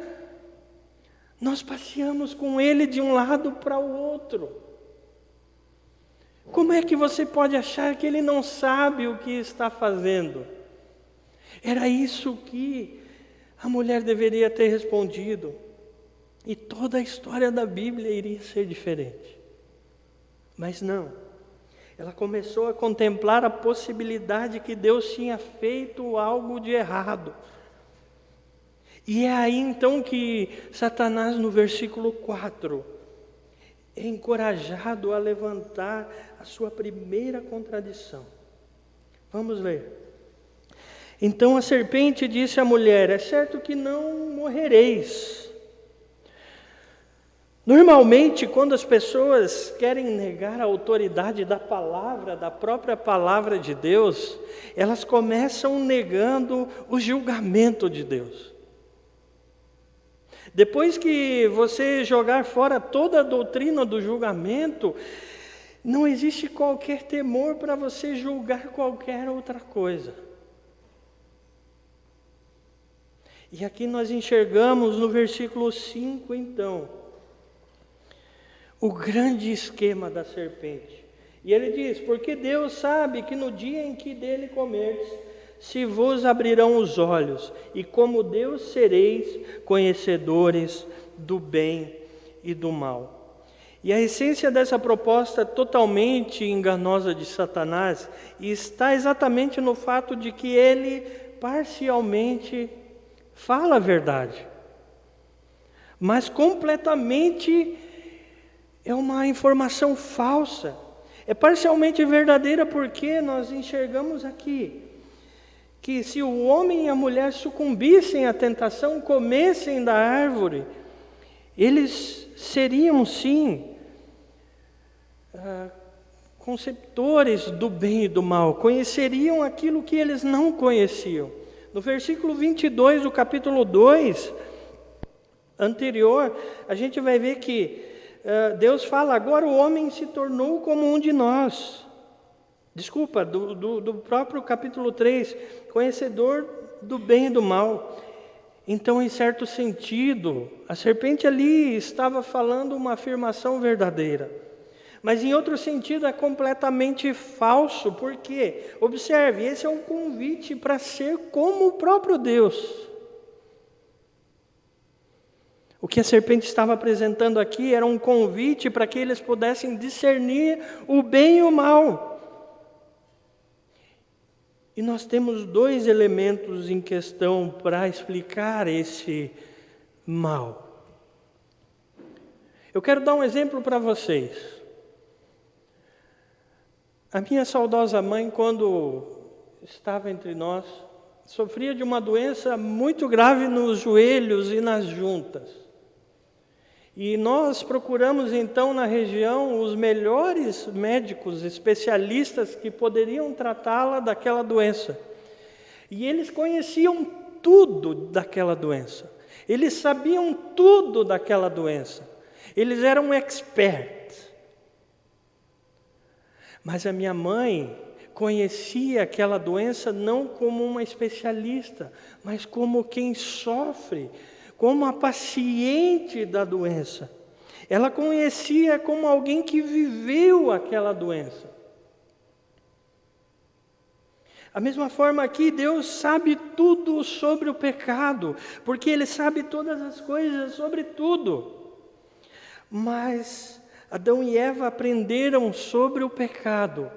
Nós passeamos com ele de um lado para o outro. Como é que você pode achar que ele não sabe o que está fazendo? Era isso que a mulher deveria ter respondido. E toda a história da Bíblia iria ser diferente. Mas não. Ela começou a contemplar a possibilidade que Deus tinha feito algo de errado. E é aí então que Satanás, no versículo 4, é encorajado a levantar a sua primeira contradição. Vamos ler. Então a serpente disse à mulher: é certo que não morrereis. Normalmente, quando as pessoas querem negar a autoridade da palavra, da própria palavra de Deus, elas começam negando o julgamento de Deus. Depois que você jogar fora toda a doutrina do julgamento, não existe qualquer temor para você julgar qualquer outra coisa. E aqui nós enxergamos no versículo 5, então, o grande esquema da serpente. E ele diz: porque Deus sabe que no dia em que dele comerdes, se vos abrirão os olhos, e como Deus sereis conhecedores do bem e do mal. E a essência dessa proposta totalmente enganosa de Satanás está exatamente no fato de que ele parcialmente fala a verdade, mas completamente é uma informação falsa. É parcialmente verdadeira porque nós enxergamos aqui que se o homem e a mulher sucumbissem à tentação, comessem da árvore, eles seriam sim conceptores do bem e do mal, conheceriam aquilo que eles não conheciam. No versículo 22 do capítulo 2 anterior, a gente vai ver que Deus fala: agora o homem se tornou como um de nós. Desculpa, do próprio capítulo 3, conhecedor do bem e do mal. Então, em certo sentido, a serpente ali estava falando uma afirmação verdadeira. Mas em outro sentido é completamente falso, porque, observe, esse é um convite para ser como o próprio Deus. O que a serpente estava apresentando aqui era um convite para que eles pudessem discernir o bem e o mal. E nós temos dois elementos em questão para explicar esse mal. Eu quero dar um exemplo para vocês. A minha saudosa mãe, quando estava entre nós, sofria de uma doença muito grave nos joelhos e nas juntas. E nós procuramos então na região os melhores médicos, especialistas que poderiam tratá-la daquela doença. E eles conheciam tudo daquela doença. Eles sabiam tudo daquela doença. Eles eram experts. Mas a minha mãe conhecia aquela doença não como uma especialista, mas como quem sofre, como a paciente da doença. Ela conhecia como alguém que viveu aquela doença. A mesma forma aqui, Deus sabe tudo sobre o pecado, porque Ele sabe todas as coisas sobre tudo. Mas Adão e Eva aprenderam sobre o pecado,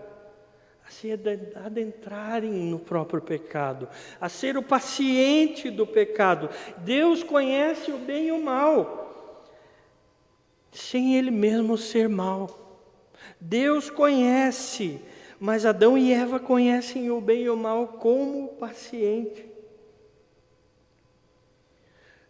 a se adentrarem no próprio pecado, a ser o paciente do pecado. Deus conhece o bem e o mal, sem Ele mesmo ser mal. Deus conhece, mas Adão e Eva conhecem o bem e o mal como paciente.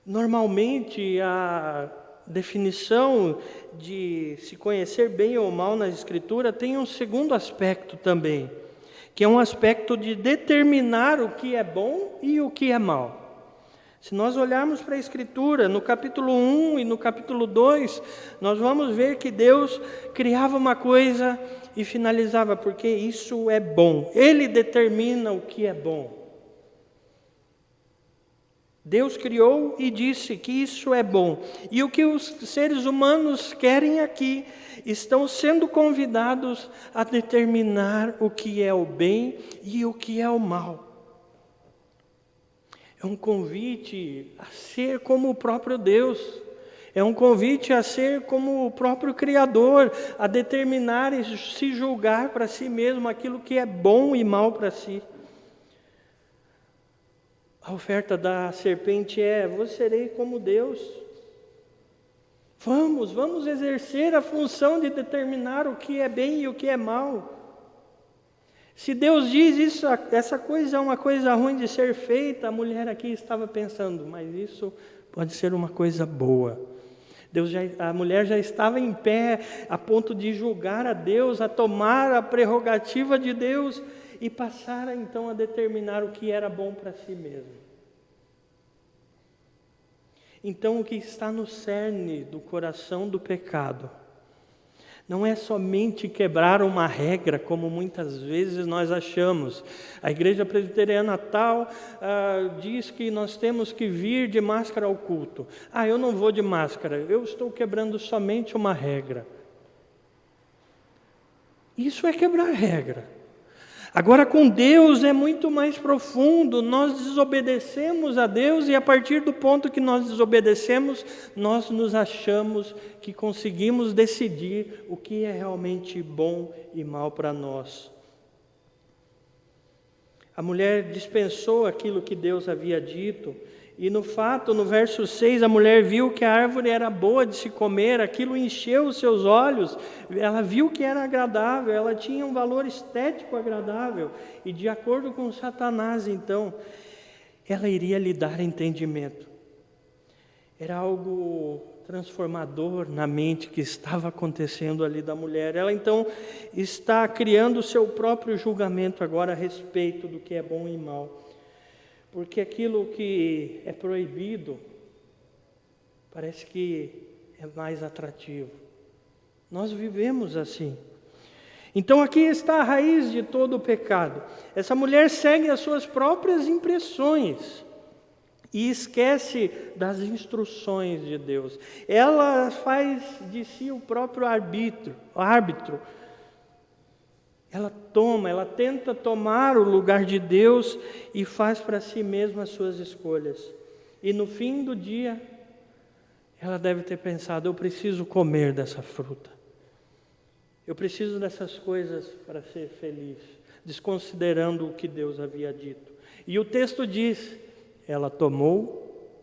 Normalmente, a definição de se conhecer bem ou mal na Escritura tem um segundo aspecto também, que é um aspecto de determinar o que é bom e o que é mal. Se nós olharmos para a Escritura, no capítulo 1 e no capítulo 2, nós vamos ver que Deus criava uma coisa e finalizava, porque isso é bom. Ele determina o que é bom. Deus criou e disse que isso é bom. E o que os seres humanos querem aqui, estão sendo convidados a determinar o que é o bem e o que é o mal. É um convite a ser como o próprio Deus. É um convite a ser como o próprio Criador, a determinar e se julgar para si mesmo aquilo que é bom e mal para si. A oferta da serpente é: vós sereis como Deus. Vamos exercer a função de determinar o que é bem e o que é mal. Se Deus diz isso, essa coisa é uma coisa ruim de ser feita, a mulher aqui estava pensando, mas isso pode ser uma coisa boa. A mulher já estava em pé, a ponto de julgar a Deus, a tomar a prerrogativa de Deus e passar então a determinar o que era bom para si mesma. Então, o que está no cerne do coração do pecado não é somente quebrar uma regra, como muitas vezes nós achamos. A igreja presbiteriana tal diz que nós temos que vir de máscara ao culto. Eu não vou de máscara, eu estou quebrando somente uma regra. Isso é quebrar regra. Agora, com Deus é muito mais profundo. Nós desobedecemos a Deus e a partir do ponto que nós desobedecemos, nós nos achamos que conseguimos decidir o que é realmente bom e mal para nós. A mulher dispensou aquilo que Deus havia dito. E no verso 6, a mulher viu que a árvore era boa de se comer, aquilo encheu os seus olhos, ela viu que era agradável, ela tinha um valor estético agradável, e de acordo com Satanás, então, ela iria lhe dar entendimento. Era algo transformador na mente que estava acontecendo ali da mulher. Ela então está criando o seu próprio julgamento agora a respeito do que é bom e mal. Porque aquilo que é proibido parece que é mais atrativo. Nós vivemos assim. Então aqui está a raiz de todo o pecado. Essa mulher segue as suas próprias impressões e esquece das instruções de Deus. Ela faz de si o próprio árbitro. Ela tenta tomar o lugar de Deus e faz para si mesma as suas escolhas. E no fim do dia, ela deve ter pensado: eu preciso comer dessa fruta. Eu preciso dessas coisas para ser feliz, desconsiderando o que Deus havia dito. E o texto diz: ela tomou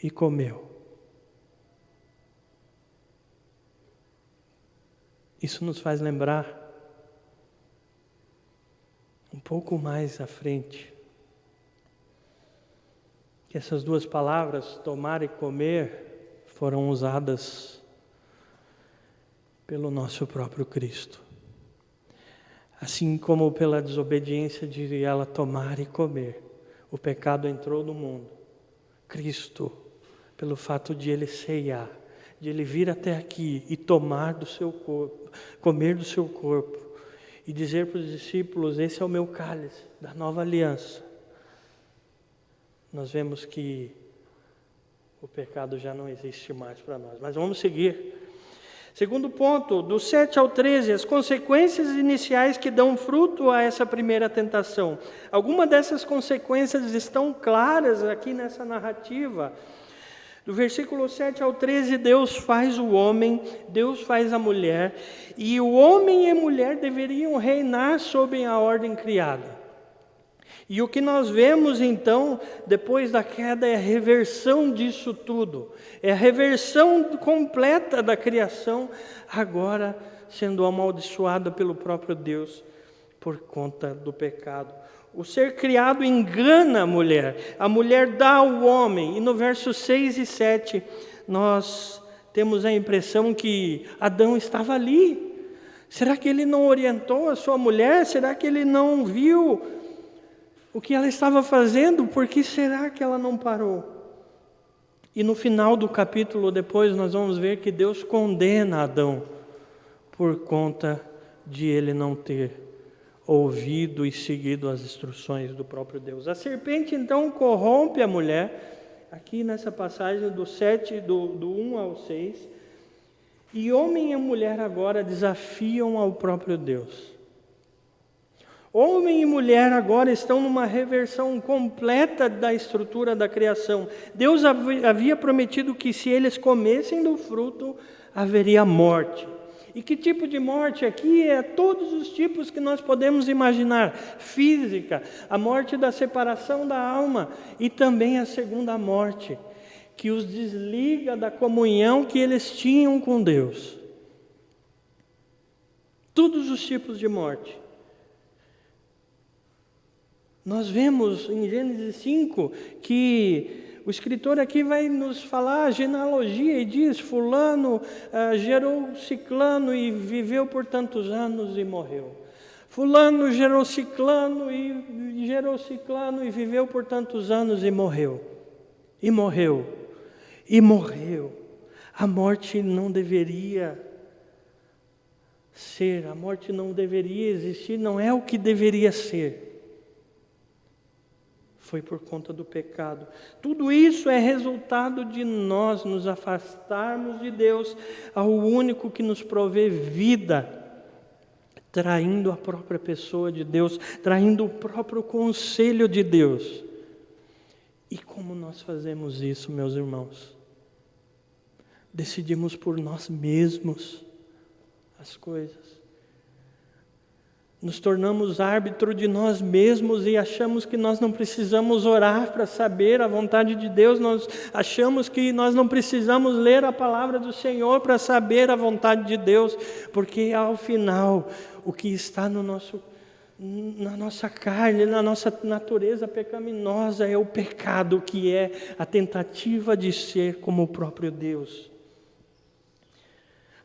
e comeu. Isso nos faz lembrar um pouco mais à frente que essas duas palavras, tomar e comer, foram usadas pelo nosso próprio Cristo. Assim como pela desobediência de ela tomar e comer, o pecado entrou no mundo. Cristo, pelo fato de ele ceiar, de ele vir até aqui e tomar do seu corpo, comer do seu corpo, e dizer para os discípulos: esse é o meu cálice da nova aliança. Nós vemos que o pecado já não existe mais para nós. Mas vamos seguir. Segundo ponto, do 7 ao 13, as consequências iniciais que dão fruto a essa primeira tentação. Algumas dessas consequências estão claras aqui nessa narrativa. Do versículo 7 ao 13, Deus faz o homem, Deus faz a mulher, e o homem e a mulher deveriam reinar sob a ordem criada. E o que nós vemos então, depois da queda, é a reversão disso tudo. É a reversão completa da criação, agora sendo amaldiçoada pelo próprio Deus por conta do pecado. O ser criado engana a mulher dá ao homem. E no versos 6 e 7, nós temos a impressão que Adão estava ali. Será que ele não orientou a sua mulher? Será que ele não viu o que ela estava fazendo? Por que será que ela não parou? E no final do capítulo, depois, nós vamos ver que Deus condena Adão por conta de ele não ter ouvido e seguido as instruções do próprio Deus. A serpente então corrompe a mulher, aqui nessa passagem do 1 ao 6, e homem e mulher agora desafiam ao próprio Deus. Homem e mulher agora estão numa reversão completa da estrutura da criação. Deus havia prometido que se eles comessem do fruto, haveria morte. E que tipo de morte aqui? É todos os tipos que nós podemos imaginar. Física, a morte da separação da alma e também a segunda morte, que os desliga da comunhão que eles tinham com Deus. Todos os tipos de morte. Nós vemos em Gênesis 5 que o escritor aqui vai nos falar a genealogia e diz: fulano gerou ciclano e viveu por tantos anos e morreu. Fulano gerou ciclano e viveu por tantos anos e morreu. E morreu. E morreu. A morte não deveria ser, a morte não deveria existir, não é o que deveria ser. Foi por conta do pecado. Tudo isso é resultado de nós nos afastarmos de Deus, ao único que nos provê vida, traindo a própria pessoa de Deus, traindo o próprio conselho de Deus. E como nós fazemos isso, meus irmãos? Decidimos por nós mesmos as coisas. Nos tornamos árbitro de nós mesmos e achamos que nós não precisamos orar para saber a vontade de Deus. Nós achamos que nós não precisamos ler a palavra do Senhor para saber a vontade de Deus, porque ao final o que está na nossa carne, na nossa natureza pecaminosa é o pecado, que é a tentativa de ser como o próprio Deus.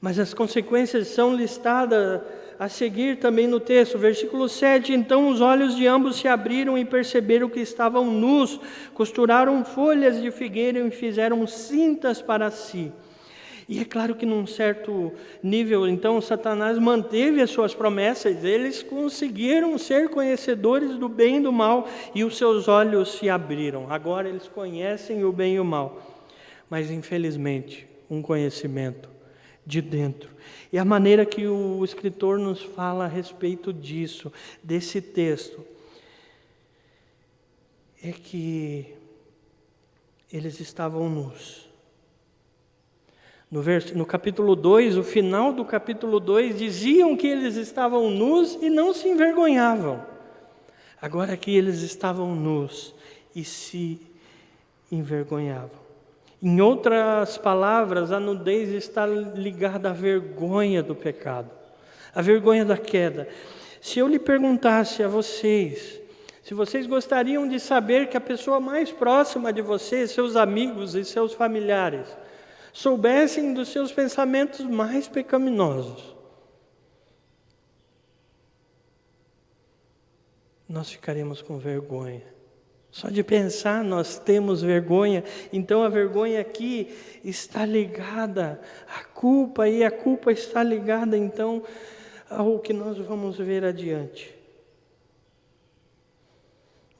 Mas as consequências são listadas a seguir também no texto, versículo 7, então os olhos de ambos se abriram e perceberam que estavam nus, costuraram folhas de figueira e fizeram cintas para si. E é claro que num certo nível, então, Satanás manteve as suas promessas, eles conseguiram ser conhecedores do bem e do mal, e os seus olhos se abriram. Agora eles conhecem o bem e o mal, mas infelizmente, um conhecimento de dentro. E a maneira que o escritor nos fala a respeito disso, desse texto, é que eles estavam nus. No capítulo 2, o final do capítulo 2, diziam que eles estavam nus e não se envergonhavam. Agora aqui eles estavam nus e se envergonhavam. Em outras palavras, a nudez está ligada à vergonha do pecado, à vergonha da queda. Se eu lhe perguntasse a vocês, se vocês gostariam de saber que a pessoa mais próxima de vocês, seus amigos e seus familiares, soubessem dos seus pensamentos mais pecaminosos, nós ficaremos com vergonha. Só de pensar nós temos vergonha. Então a vergonha aqui está ligada à culpa, e a culpa está ligada então ao que nós vamos ver adiante.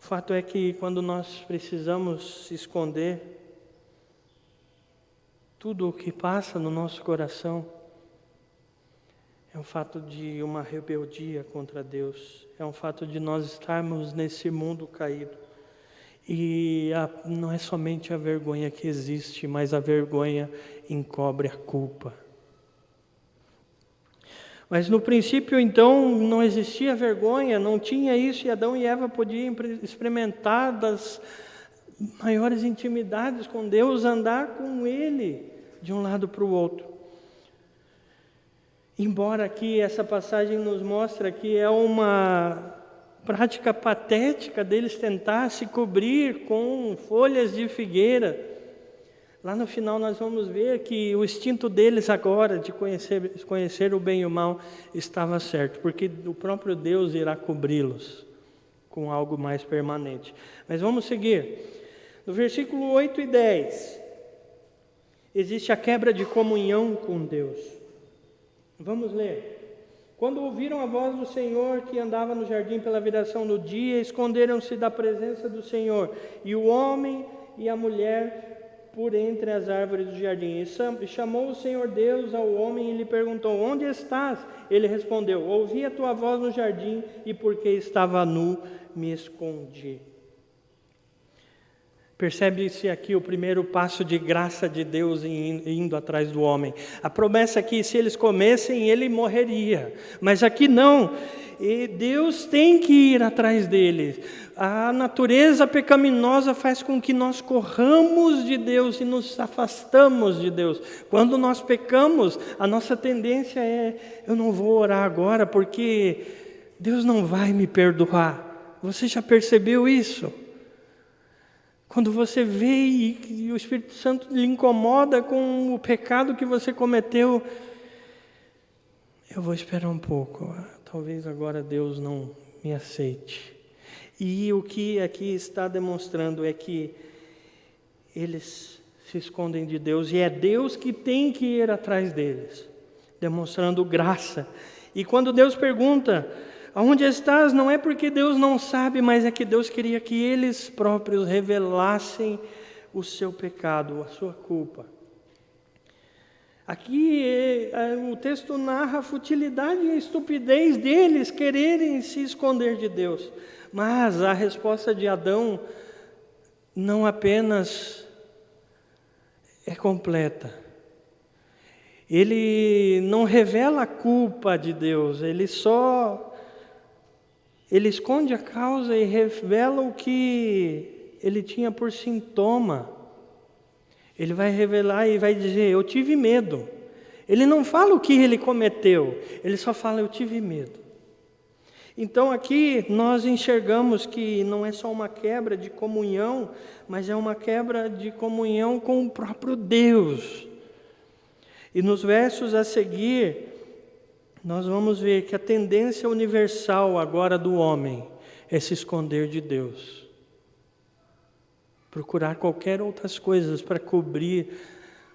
O fato é que quando nós precisamos se esconder tudo o que passa no nosso coração, é um fato de uma rebeldia contra Deus, é um fato de nós estarmos nesse mundo caído. E não é somente a vergonha que existe, mas a vergonha encobre a culpa. Mas no princípio, então, não existia vergonha, não tinha isso, e Adão e Eva podiam experimentar das maiores intimidades com Deus, andar com Ele de um lado para o outro. Embora aqui essa passagem nos mostra que é uma prática patética deles tentar se cobrir com folhas de figueira, lá no final nós vamos ver que o instinto deles agora de conhecer o bem e o mal estava certo, porque o próprio Deus irá cobri-los com algo mais permanente. Mas vamos seguir. No versículo 8 e 10, existe a quebra de comunhão com Deus. Vamos ler. Quando ouviram a voz do Senhor que andava no jardim pela viração do dia, esconderam-se da presença do Senhor, e o homem e a mulher por entre as árvores do jardim. E chamou o Senhor Deus ao homem e lhe perguntou: onde estás? Ele respondeu: ouvi a tua voz no jardim, e porque estava nu, me escondi. Percebe-se aqui o primeiro passo de graça de Deus indo atrás do homem. A promessa é que se eles comessem, ele morreria. Mas aqui não. E Deus tem que ir atrás deles. A natureza pecaminosa faz com que nós corramos de Deus e nos afastamos de Deus. Quando nós pecamos, a nossa tendência é: eu não vou orar agora porque Deus não vai me perdoar. Você já percebeu isso? Quando você vê e o Espírito Santo lhe incomoda com o pecado que você cometeu, eu vou esperar um pouco, talvez agora Deus não me aceite. E o que aqui está demonstrando é que eles se escondem de Deus e é Deus que tem que ir atrás deles, demonstrando graça. E quando Deus pergunta: aonde estás? Não é porque Deus não sabe, mas é que Deus queria que eles próprios revelassem o seu pecado, a sua culpa. Aqui o texto narra a futilidade e a estupidez deles quererem se esconder de Deus. Mas a resposta de Adão não apenas é completa. Ele não revela a culpa de Deus, ele esconde a causa e revela o que ele tinha por sintoma. Ele vai revelar e vai dizer: eu tive medo. Ele não fala o que ele cometeu, ele só fala: eu tive medo. Então aqui nós enxergamos que não é só uma quebra de comunhão, mas é uma quebra de comunhão com o próprio Deus. E nos versos a seguir, nós vamos ver que a tendência universal agora do homem é se esconder de Deus. Procurar qualquer outras coisas para cobrir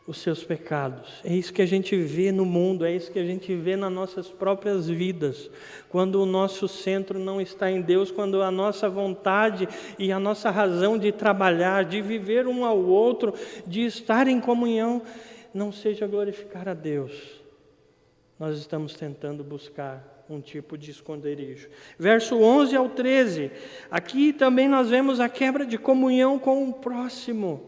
os seus pecados. É isso que a gente vê no mundo, é isso que a gente vê nas nossas próprias vidas. Quando o nosso centro não está em Deus, quando a nossa vontade e a nossa razão de trabalhar, de viver um ao outro, de estar em comunhão, não seja glorificar a Deus. Nós estamos tentando buscar um tipo de esconderijo. Verso 11 ao 13. Aqui também nós vemos a quebra de comunhão com o próximo.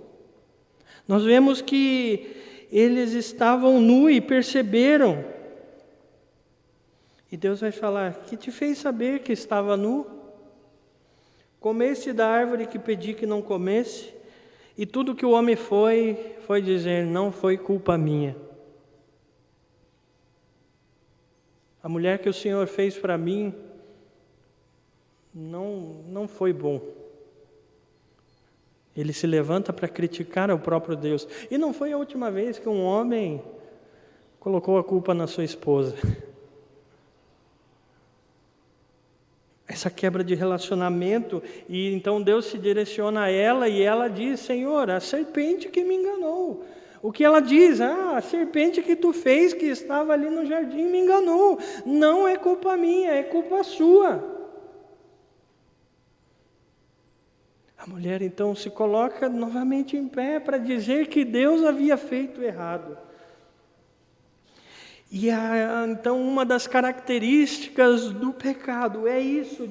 Nós vemos que eles estavam nus e perceberam. E Deus vai falar: que te fez saber que estava nu? Comeste da árvore que pedi que não comesse? E tudo que o homem foi dizer: não foi culpa minha. A mulher que o Senhor fez para mim não foi bom. Ele se levanta para criticar o próprio Deus. E não foi a última vez que um homem colocou a culpa na sua esposa. Essa quebra de relacionamento, e então Deus se direciona a ela e ela diz: Senhor, a serpente que me enganou. O que ela diz? A serpente que tu fez, que estava ali no jardim, me enganou. Não é culpa minha, é culpa sua. A mulher então se coloca novamente em pé para dizer que Deus havia feito errado. E então uma das características do pecado é isso,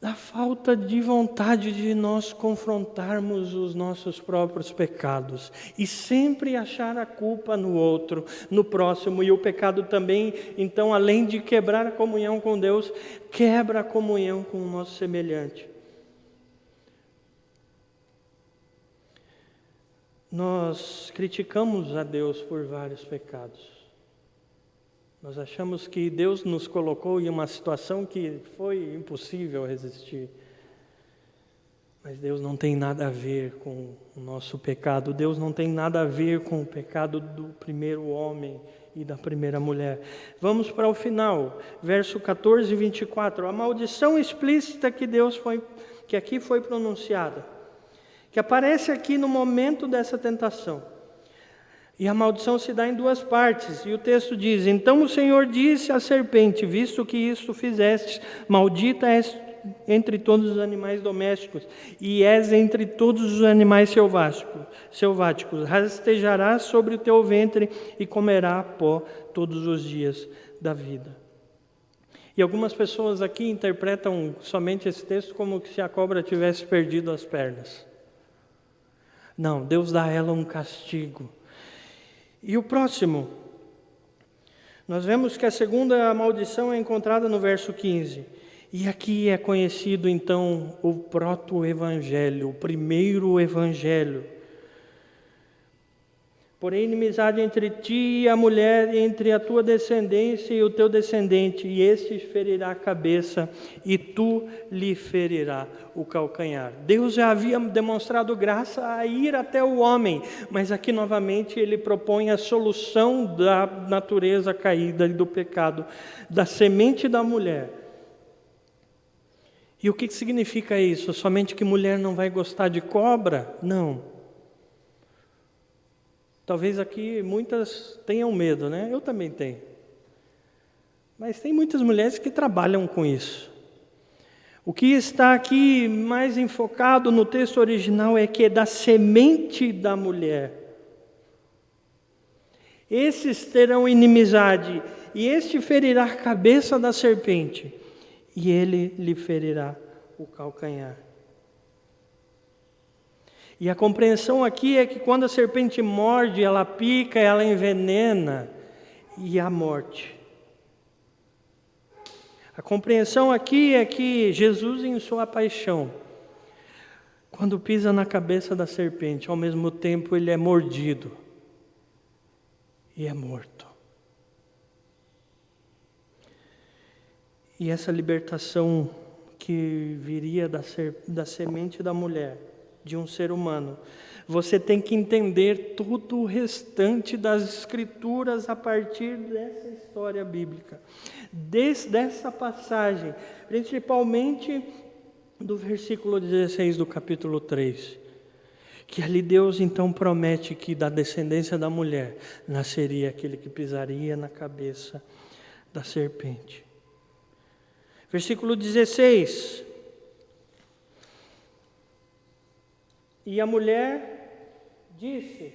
da falta de vontade de nós confrontarmos os nossos próprios pecados e sempre achar a culpa no outro, no próximo. E o pecado também, então, além de quebrar a comunhão com Deus, quebra a comunhão com o nosso semelhante. Nós criticamos a Deus por vários pecados. Nós achamos que Deus nos colocou em uma situação que foi impossível resistir. Mas Deus não tem nada a ver com o nosso pecado. Deus não tem nada a ver com o pecado do primeiro homem e da primeira mulher. Vamos para o final, verso 14 e 24. A maldição explícita que aqui foi pronunciada, que aparece aqui no momento dessa tentação. E a maldição se dá em duas partes. E o texto diz: então o Senhor disse à serpente: visto que isto fizeste, maldita és entre todos os animais domésticos, e és entre todos os animais selváticos. Rastejarás sobre o teu ventre e comerá pó todos os dias da vida. E algumas pessoas aqui interpretam somente esse texto como se a cobra tivesse perdido as pernas. Não, Deus dá a ela um castigo. E o próximo, nós vemos que a segunda maldição é encontrada no verso 15. E aqui é conhecido então o proto-evangelho, o primeiro evangelho. Porém, inimizade entre ti e a mulher, entre a tua descendência e o teu descendente, e este ferirá a cabeça, e tu lhe ferirá o calcanhar. Deus já havia demonstrado graça a ir até o homem, mas aqui novamente ele propõe a solução da natureza caída e do pecado, da semente da mulher. E o que significa isso? Somente que mulher não vai gostar de cobra? Não. Talvez aqui muitas tenham medo, né? Eu também tenho. Mas tem muitas mulheres que trabalham com isso. O que está aqui mais enfocado no texto original é que é da semente da mulher. Esses terão inimizade, e este ferirá a cabeça da serpente, e ele lhe ferirá o calcanhar. E a compreensão aqui é que quando a serpente morde, ela pica, ela envenena, e há morte. A compreensão aqui é que Jesus, em sua paixão, quando pisa na cabeça da serpente, ao mesmo tempo ele é mordido e é morto. E essa libertação que viria da semente da mulher, de um ser humano, você tem que entender todo o restante das Escrituras a partir dessa história bíblica, dessa passagem, principalmente do versículo 16 do capítulo 3, que ali Deus então promete que da descendência da mulher nasceria aquele que pisaria na cabeça da serpente. Versículo 16. E a mulher disse,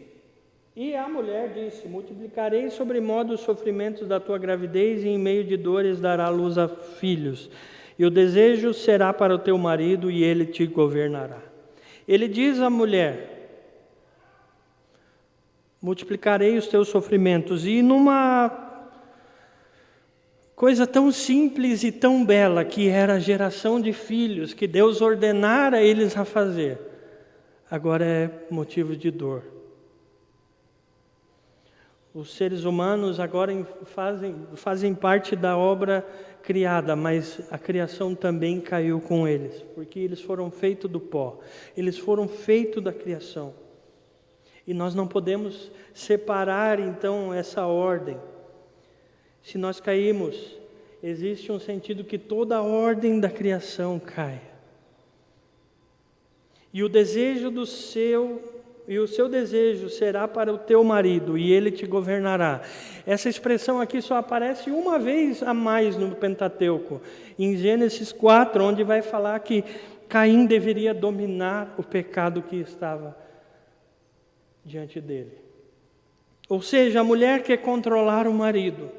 multiplicarei sobremodo os sofrimentos da tua gravidez, e em meio de dores dará luz a filhos. E o desejo será para o teu marido, e ele te governará. Ele diz à mulher, multiplicarei os teus sofrimentos. E numa coisa tão simples e tão bela, que era a geração de filhos, que Deus ordenara eles a fazer, agora é motivo de dor. Os seres humanos agora fazem parte da obra criada, mas a criação também caiu com eles, porque eles foram feitos do pó, eles foram feitos da criação. E nós não podemos separar então essa ordem. Se nós caímos, existe um sentido que toda a ordem da criação cai. E o seu desejo será para o teu marido, e ele te governará. Essa expressão aqui só aparece uma vez a mais no Pentateuco, em Gênesis 4, onde vai falar que Caim deveria dominar o pecado que estava diante dele. Ou seja, a mulher quer controlar o marido,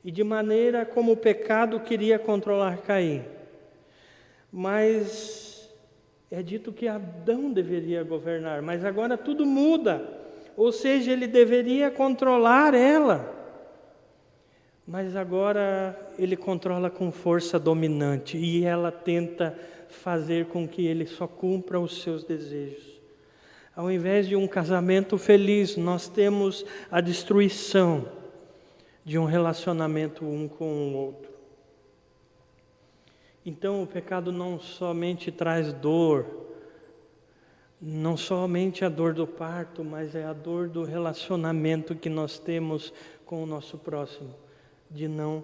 e de maneira como o pecado queria controlar Caim. Mas é dito que Adão deveria governar, mas agora tudo muda. Ou seja, ele deveria controlar ela, mas agora ele controla com força dominante, e ela tenta fazer com que ele só cumpra os seus desejos. Ao invés de um casamento feliz, nós temos a destruição de um relacionamento um com o outro. Então o pecado não somente traz dor, não somente a dor do parto, mas é a dor do relacionamento que nós temos com o nosso próximo, de não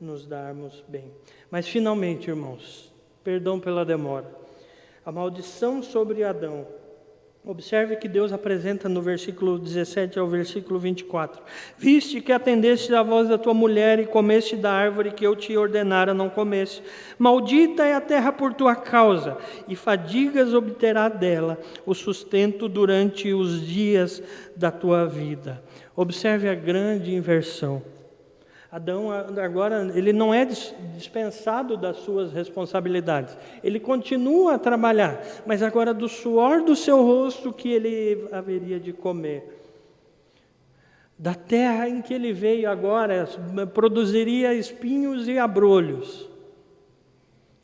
nos darmos bem. Mas finalmente, irmãos, perdão pela demora, a maldição sobre Adão. Observe que Deus apresenta no versículo 17 ao versículo 24. Viste que atendeste à voz da tua mulher e comeste da árvore que eu te ordenara não comeste. Maldita é a terra por tua causa, e fadigas obterá dela o sustento durante os dias da tua vida. Observe a grande inversão. Adão agora, ele não é dispensado das suas responsabilidades. Ele continua a trabalhar, mas agora do suor do seu rosto que ele haveria de comer. Da terra em que ele veio agora, produziria espinhos e abrolhos.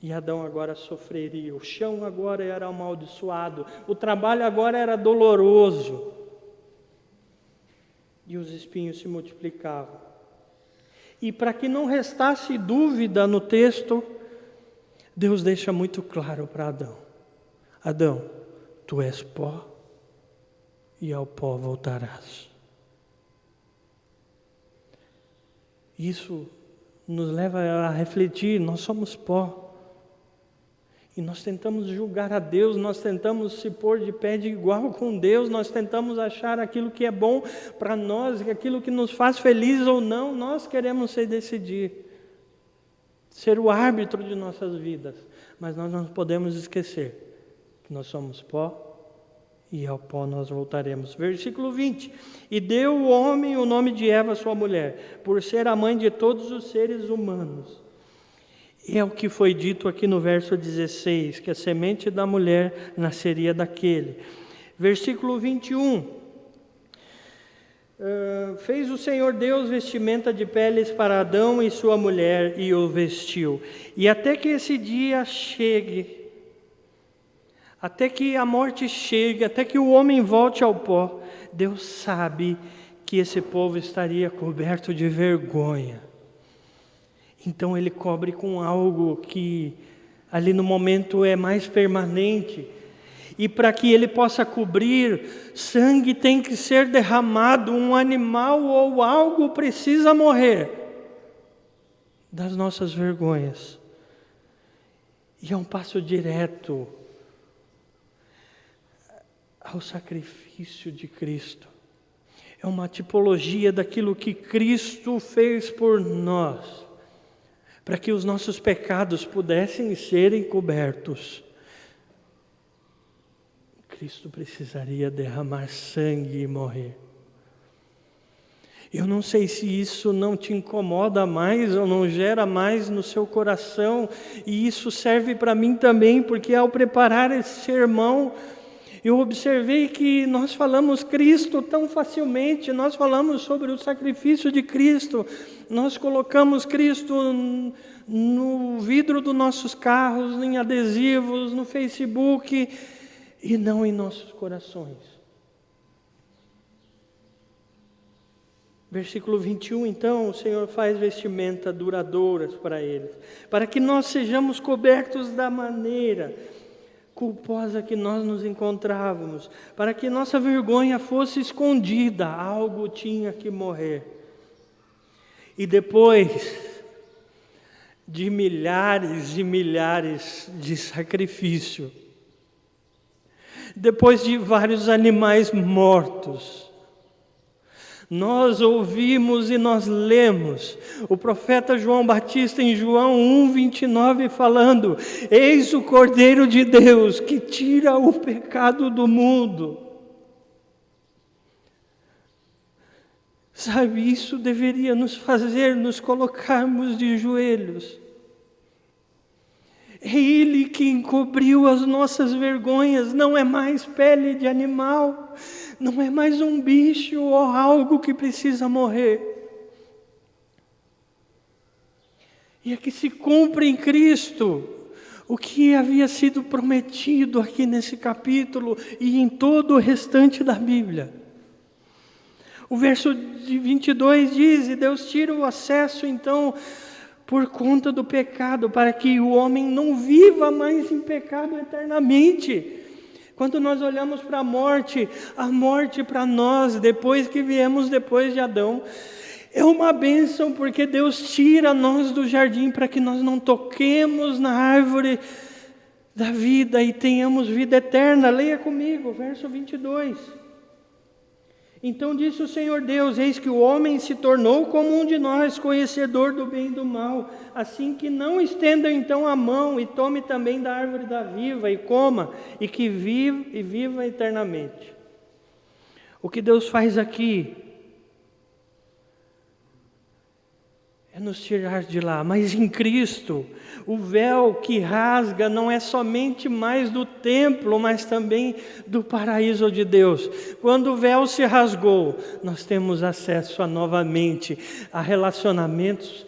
E Adão agora sofreria. O chão agora era amaldiçoado. O trabalho agora era doloroso. E os espinhos se multiplicavam. E para que não restasse dúvida no texto, Deus deixa muito claro para Adão: Adão, tu és pó e ao pó voltarás. Isso nos leva a refletir, nós somos pó. E nós tentamos julgar a Deus, nós tentamos se pôr de pé de igual com Deus, nós tentamos achar aquilo que é bom para nós, aquilo que nos faz feliz ou não, nós queremos decidir, ser o árbitro de nossas vidas. Mas nós não podemos esquecer que nós somos pó e ao pó nós voltaremos. Versículo 20: E deu o homem o nome de Eva, sua mulher, por ser a mãe de todos os seres humanos. É o que foi dito aqui no verso 16, que a semente da mulher nasceria daquele. Versículo 21. Fez o Senhor Deus vestimenta de peles para Adão e sua mulher e o vestiu. E até que esse dia chegue, até que a morte chegue, até que o homem volte ao pó, Deus sabe que esse povo estaria coberto de vergonha. Então ele cobre com algo que ali no momento é mais permanente. E para que ele possa cobrir, sangue tem que ser derramado, um animal ou algo precisa morrer das nossas vergonhas. E é um passo direto ao sacrifício de Cristo. É uma tipologia daquilo que Cristo fez por nós, para que os nossos pecados pudessem serem cobertos. Cristo precisaria derramar sangue e morrer. Eu não sei se isso não te incomoda mais ou não gera mais no seu coração, e isso serve para mim também, porque ao preparar esse sermão, eu observei que nós falamos Cristo tão facilmente, nós falamos sobre o sacrifício de Cristo, nós colocamos Cristo no vidro dos nossos carros, em adesivos, no Facebook, e não em nossos corações. Versículo 21, então, o Senhor faz vestimenta duradouras para eles, para que nós sejamos cobertos da maneira culposa que nós nos encontrávamos, para que nossa vergonha fosse escondida, algo tinha que morrer. E depois de milhares e milhares de sacrifício, depois de vários animais mortos, nós ouvimos e nós lemos o profeta João Batista em João 1:29 falando: eis o Cordeiro de Deus que tira o pecado do mundo. Sabe, isso deveria nos fazer nos colocarmos de joelhos. É Ele que encobriu as nossas vergonhas, não é mais pele de animal, não é mais um bicho ou algo que precisa morrer. E é que se cumpre em Cristo o que havia sido prometido aqui nesse capítulo e em todo o restante da Bíblia. O verso de 22 diz: e Deus tira o acesso então por conta do pecado, para que o homem não viva mais em pecado eternamente. Quando nós olhamos para a morte para nós, depois que viemos depois de Adão, é uma bênção, porque Deus tira nós do jardim para que nós não toquemos na árvore da vida e tenhamos vida eterna. Leia comigo, verso 22. Então disse o Senhor Deus: eis que o homem se tornou como um de nós, conhecedor do bem e do mal, assim que não estenda então a mão e tome também da árvore da vida e coma, e que viva eternamente. O que Deus faz aqui nos tirar de lá. Mas em Cristo, o véu que rasga não é somente mais do templo, mas também do paraíso de Deus. Quando o véu se rasgou, nós temos acesso novamente a relacionamentos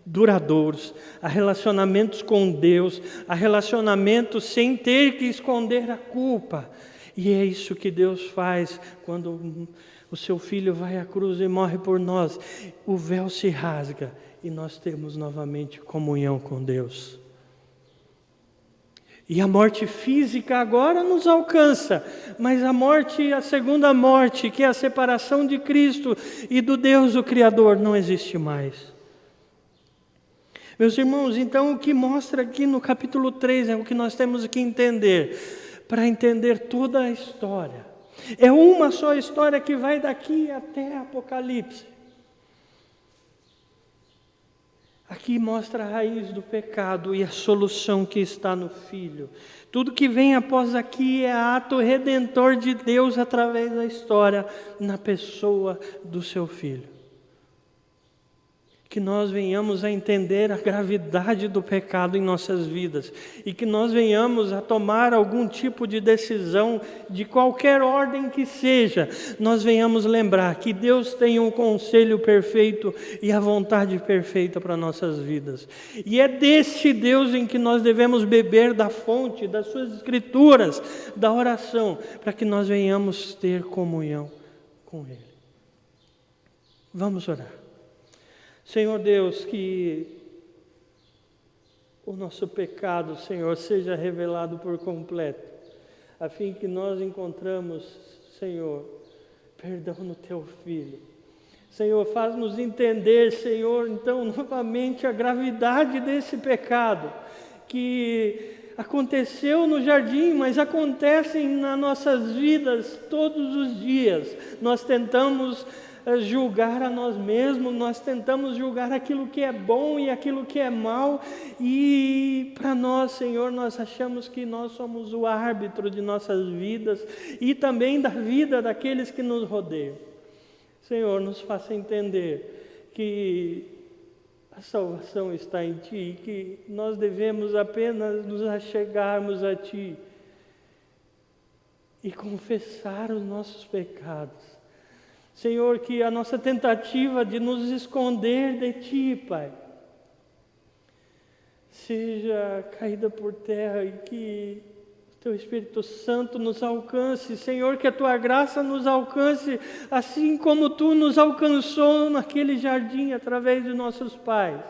duradouros, a relacionamentos com Deus, a relacionamentos sem ter que esconder a culpa. E é isso que Deus faz quando o seu Filho vai à cruz e morre por nós. O véu se rasga e nós temos novamente comunhão com Deus. E a morte física agora nos alcança, mas a segunda morte, que é a separação de Cristo e do Deus, o Criador, não existe mais. Meus irmãos, então o que mostra aqui no capítulo 3 é o que nós temos que entender, para entender toda a história. É uma só história que vai daqui até Apocalipse. Aqui mostra a raiz do pecado e a solução que está no Filho. Tudo que vem após aqui é ato redentor de Deus através da história, na pessoa do seu Filho. Que nós venhamos a entender a gravidade do pecado em nossas vidas e que nós venhamos a tomar algum tipo de decisão, de qualquer ordem que seja, nós venhamos lembrar que Deus tem um conselho perfeito e a vontade perfeita para nossas vidas. E é desse Deus em que nós devemos beber da fonte, das suas escrituras, da oração, para que nós venhamos ter comunhão com Ele. Vamos orar. Senhor Deus, que o nosso pecado, Senhor, seja revelado por completo, a fim que nós encontramos, Senhor, perdão no Teu Filho. Senhor, faz-nos entender, Senhor, então, novamente a gravidade desse pecado, que aconteceu no jardim, mas acontecem nas nossas vidas todos os dias. Nós tentamos julgar a nós mesmos, nós tentamos julgar aquilo que é bom e aquilo que é mal, e para nós, Senhor, nós achamos que nós somos o árbitro de nossas vidas e também da vida daqueles que nos rodeiam. Senhor, nos faça entender que a salvação está em Ti, que nós devemos apenas nos achegarmos a Ti e confessar os nossos pecados. Senhor, que a nossa tentativa de nos esconder de Ti, Pai, seja caída por terra e que o Teu Espírito Santo nos alcance. Senhor, que a Tua graça nos alcance, assim como Tu nos alcançou naquele jardim através de nossos pais.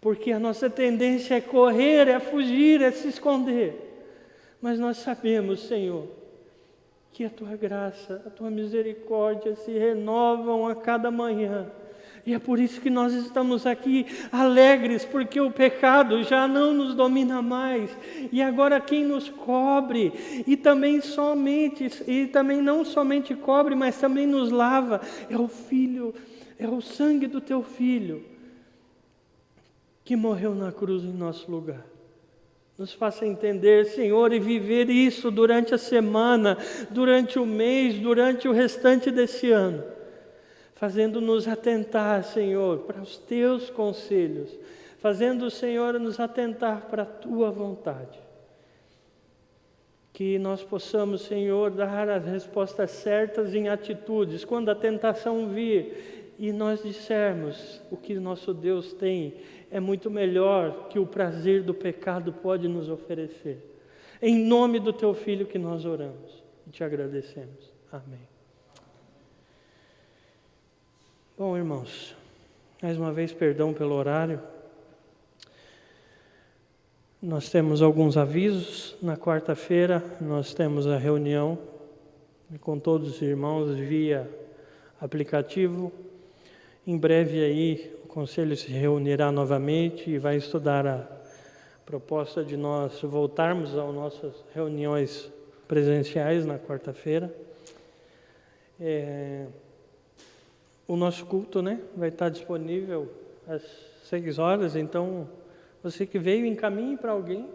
Porque a nossa tendência é correr, é fugir, é se esconder. Mas nós sabemos, Senhor, que a Tua graça, a Tua misericórdia se renovam a cada manhã. E é por isso que nós estamos aqui alegres, porque o pecado já não nos domina mais. E agora quem nos cobre, e também não somente cobre, mas também nos lava, é o Filho, é o sangue do Teu Filho, que morreu na cruz em nosso lugar. Nos faça entender, Senhor, e viver isso durante a semana, durante o mês, durante o restante desse ano, fazendo-nos atentar, Senhor, para os Teus conselhos, fazendo, Senhor, nos atentar para a Tua vontade. Que nós possamos, Senhor, dar as respostas certas em atitudes, quando a tentação vir e nós dissermos o que nosso Deus tem, é muito melhor que o prazer do pecado pode nos oferecer. Em nome do Teu Filho que nós oramos e Te agradecemos. Amém. Bom, irmãos, mais uma vez perdão pelo horário. Nós temos alguns avisos. Na quarta-feira nós temos a reunião com todos os irmãos via aplicativo. Em breve aí o Conselho se reunirá novamente e vai estudar a proposta de nós voltarmos às nossas reuniões presenciais na quarta-feira. O nosso culto, vai estar disponível às 6 horas, então você que veio encaminhe para alguém,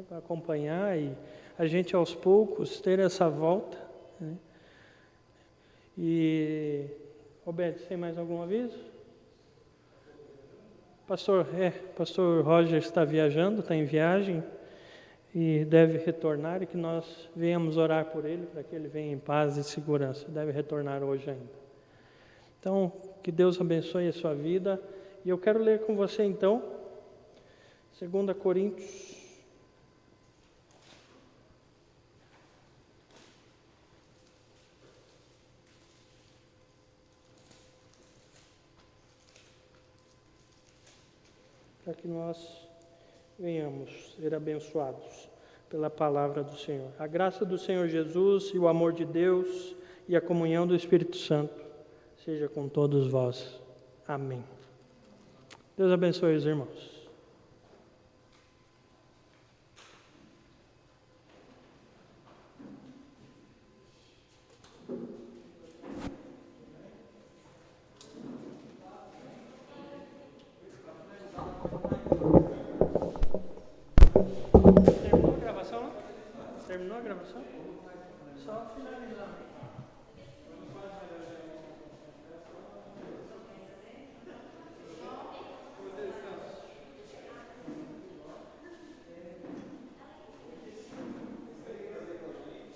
para acompanhar e a gente aos poucos ter essa volta. E, Roberto, tem mais algum aviso? Pastor Roger está viajando, está em viagem e deve retornar, e que nós venhamos orar por ele, para que ele venha em paz e segurança. Deve retornar hoje ainda. Então, que Deus abençoe a sua vida. E eu quero ler com você, então, 2 Coríntios, para que nós venhamos ser abençoados pela palavra do Senhor. A graça do Senhor Jesus e o amor de Deus e a comunhão do Espírito Santo seja com todos vós. Amém. Deus abençoe os irmãos. Terminou a gravação? Terminou a gravação? Só finalizar.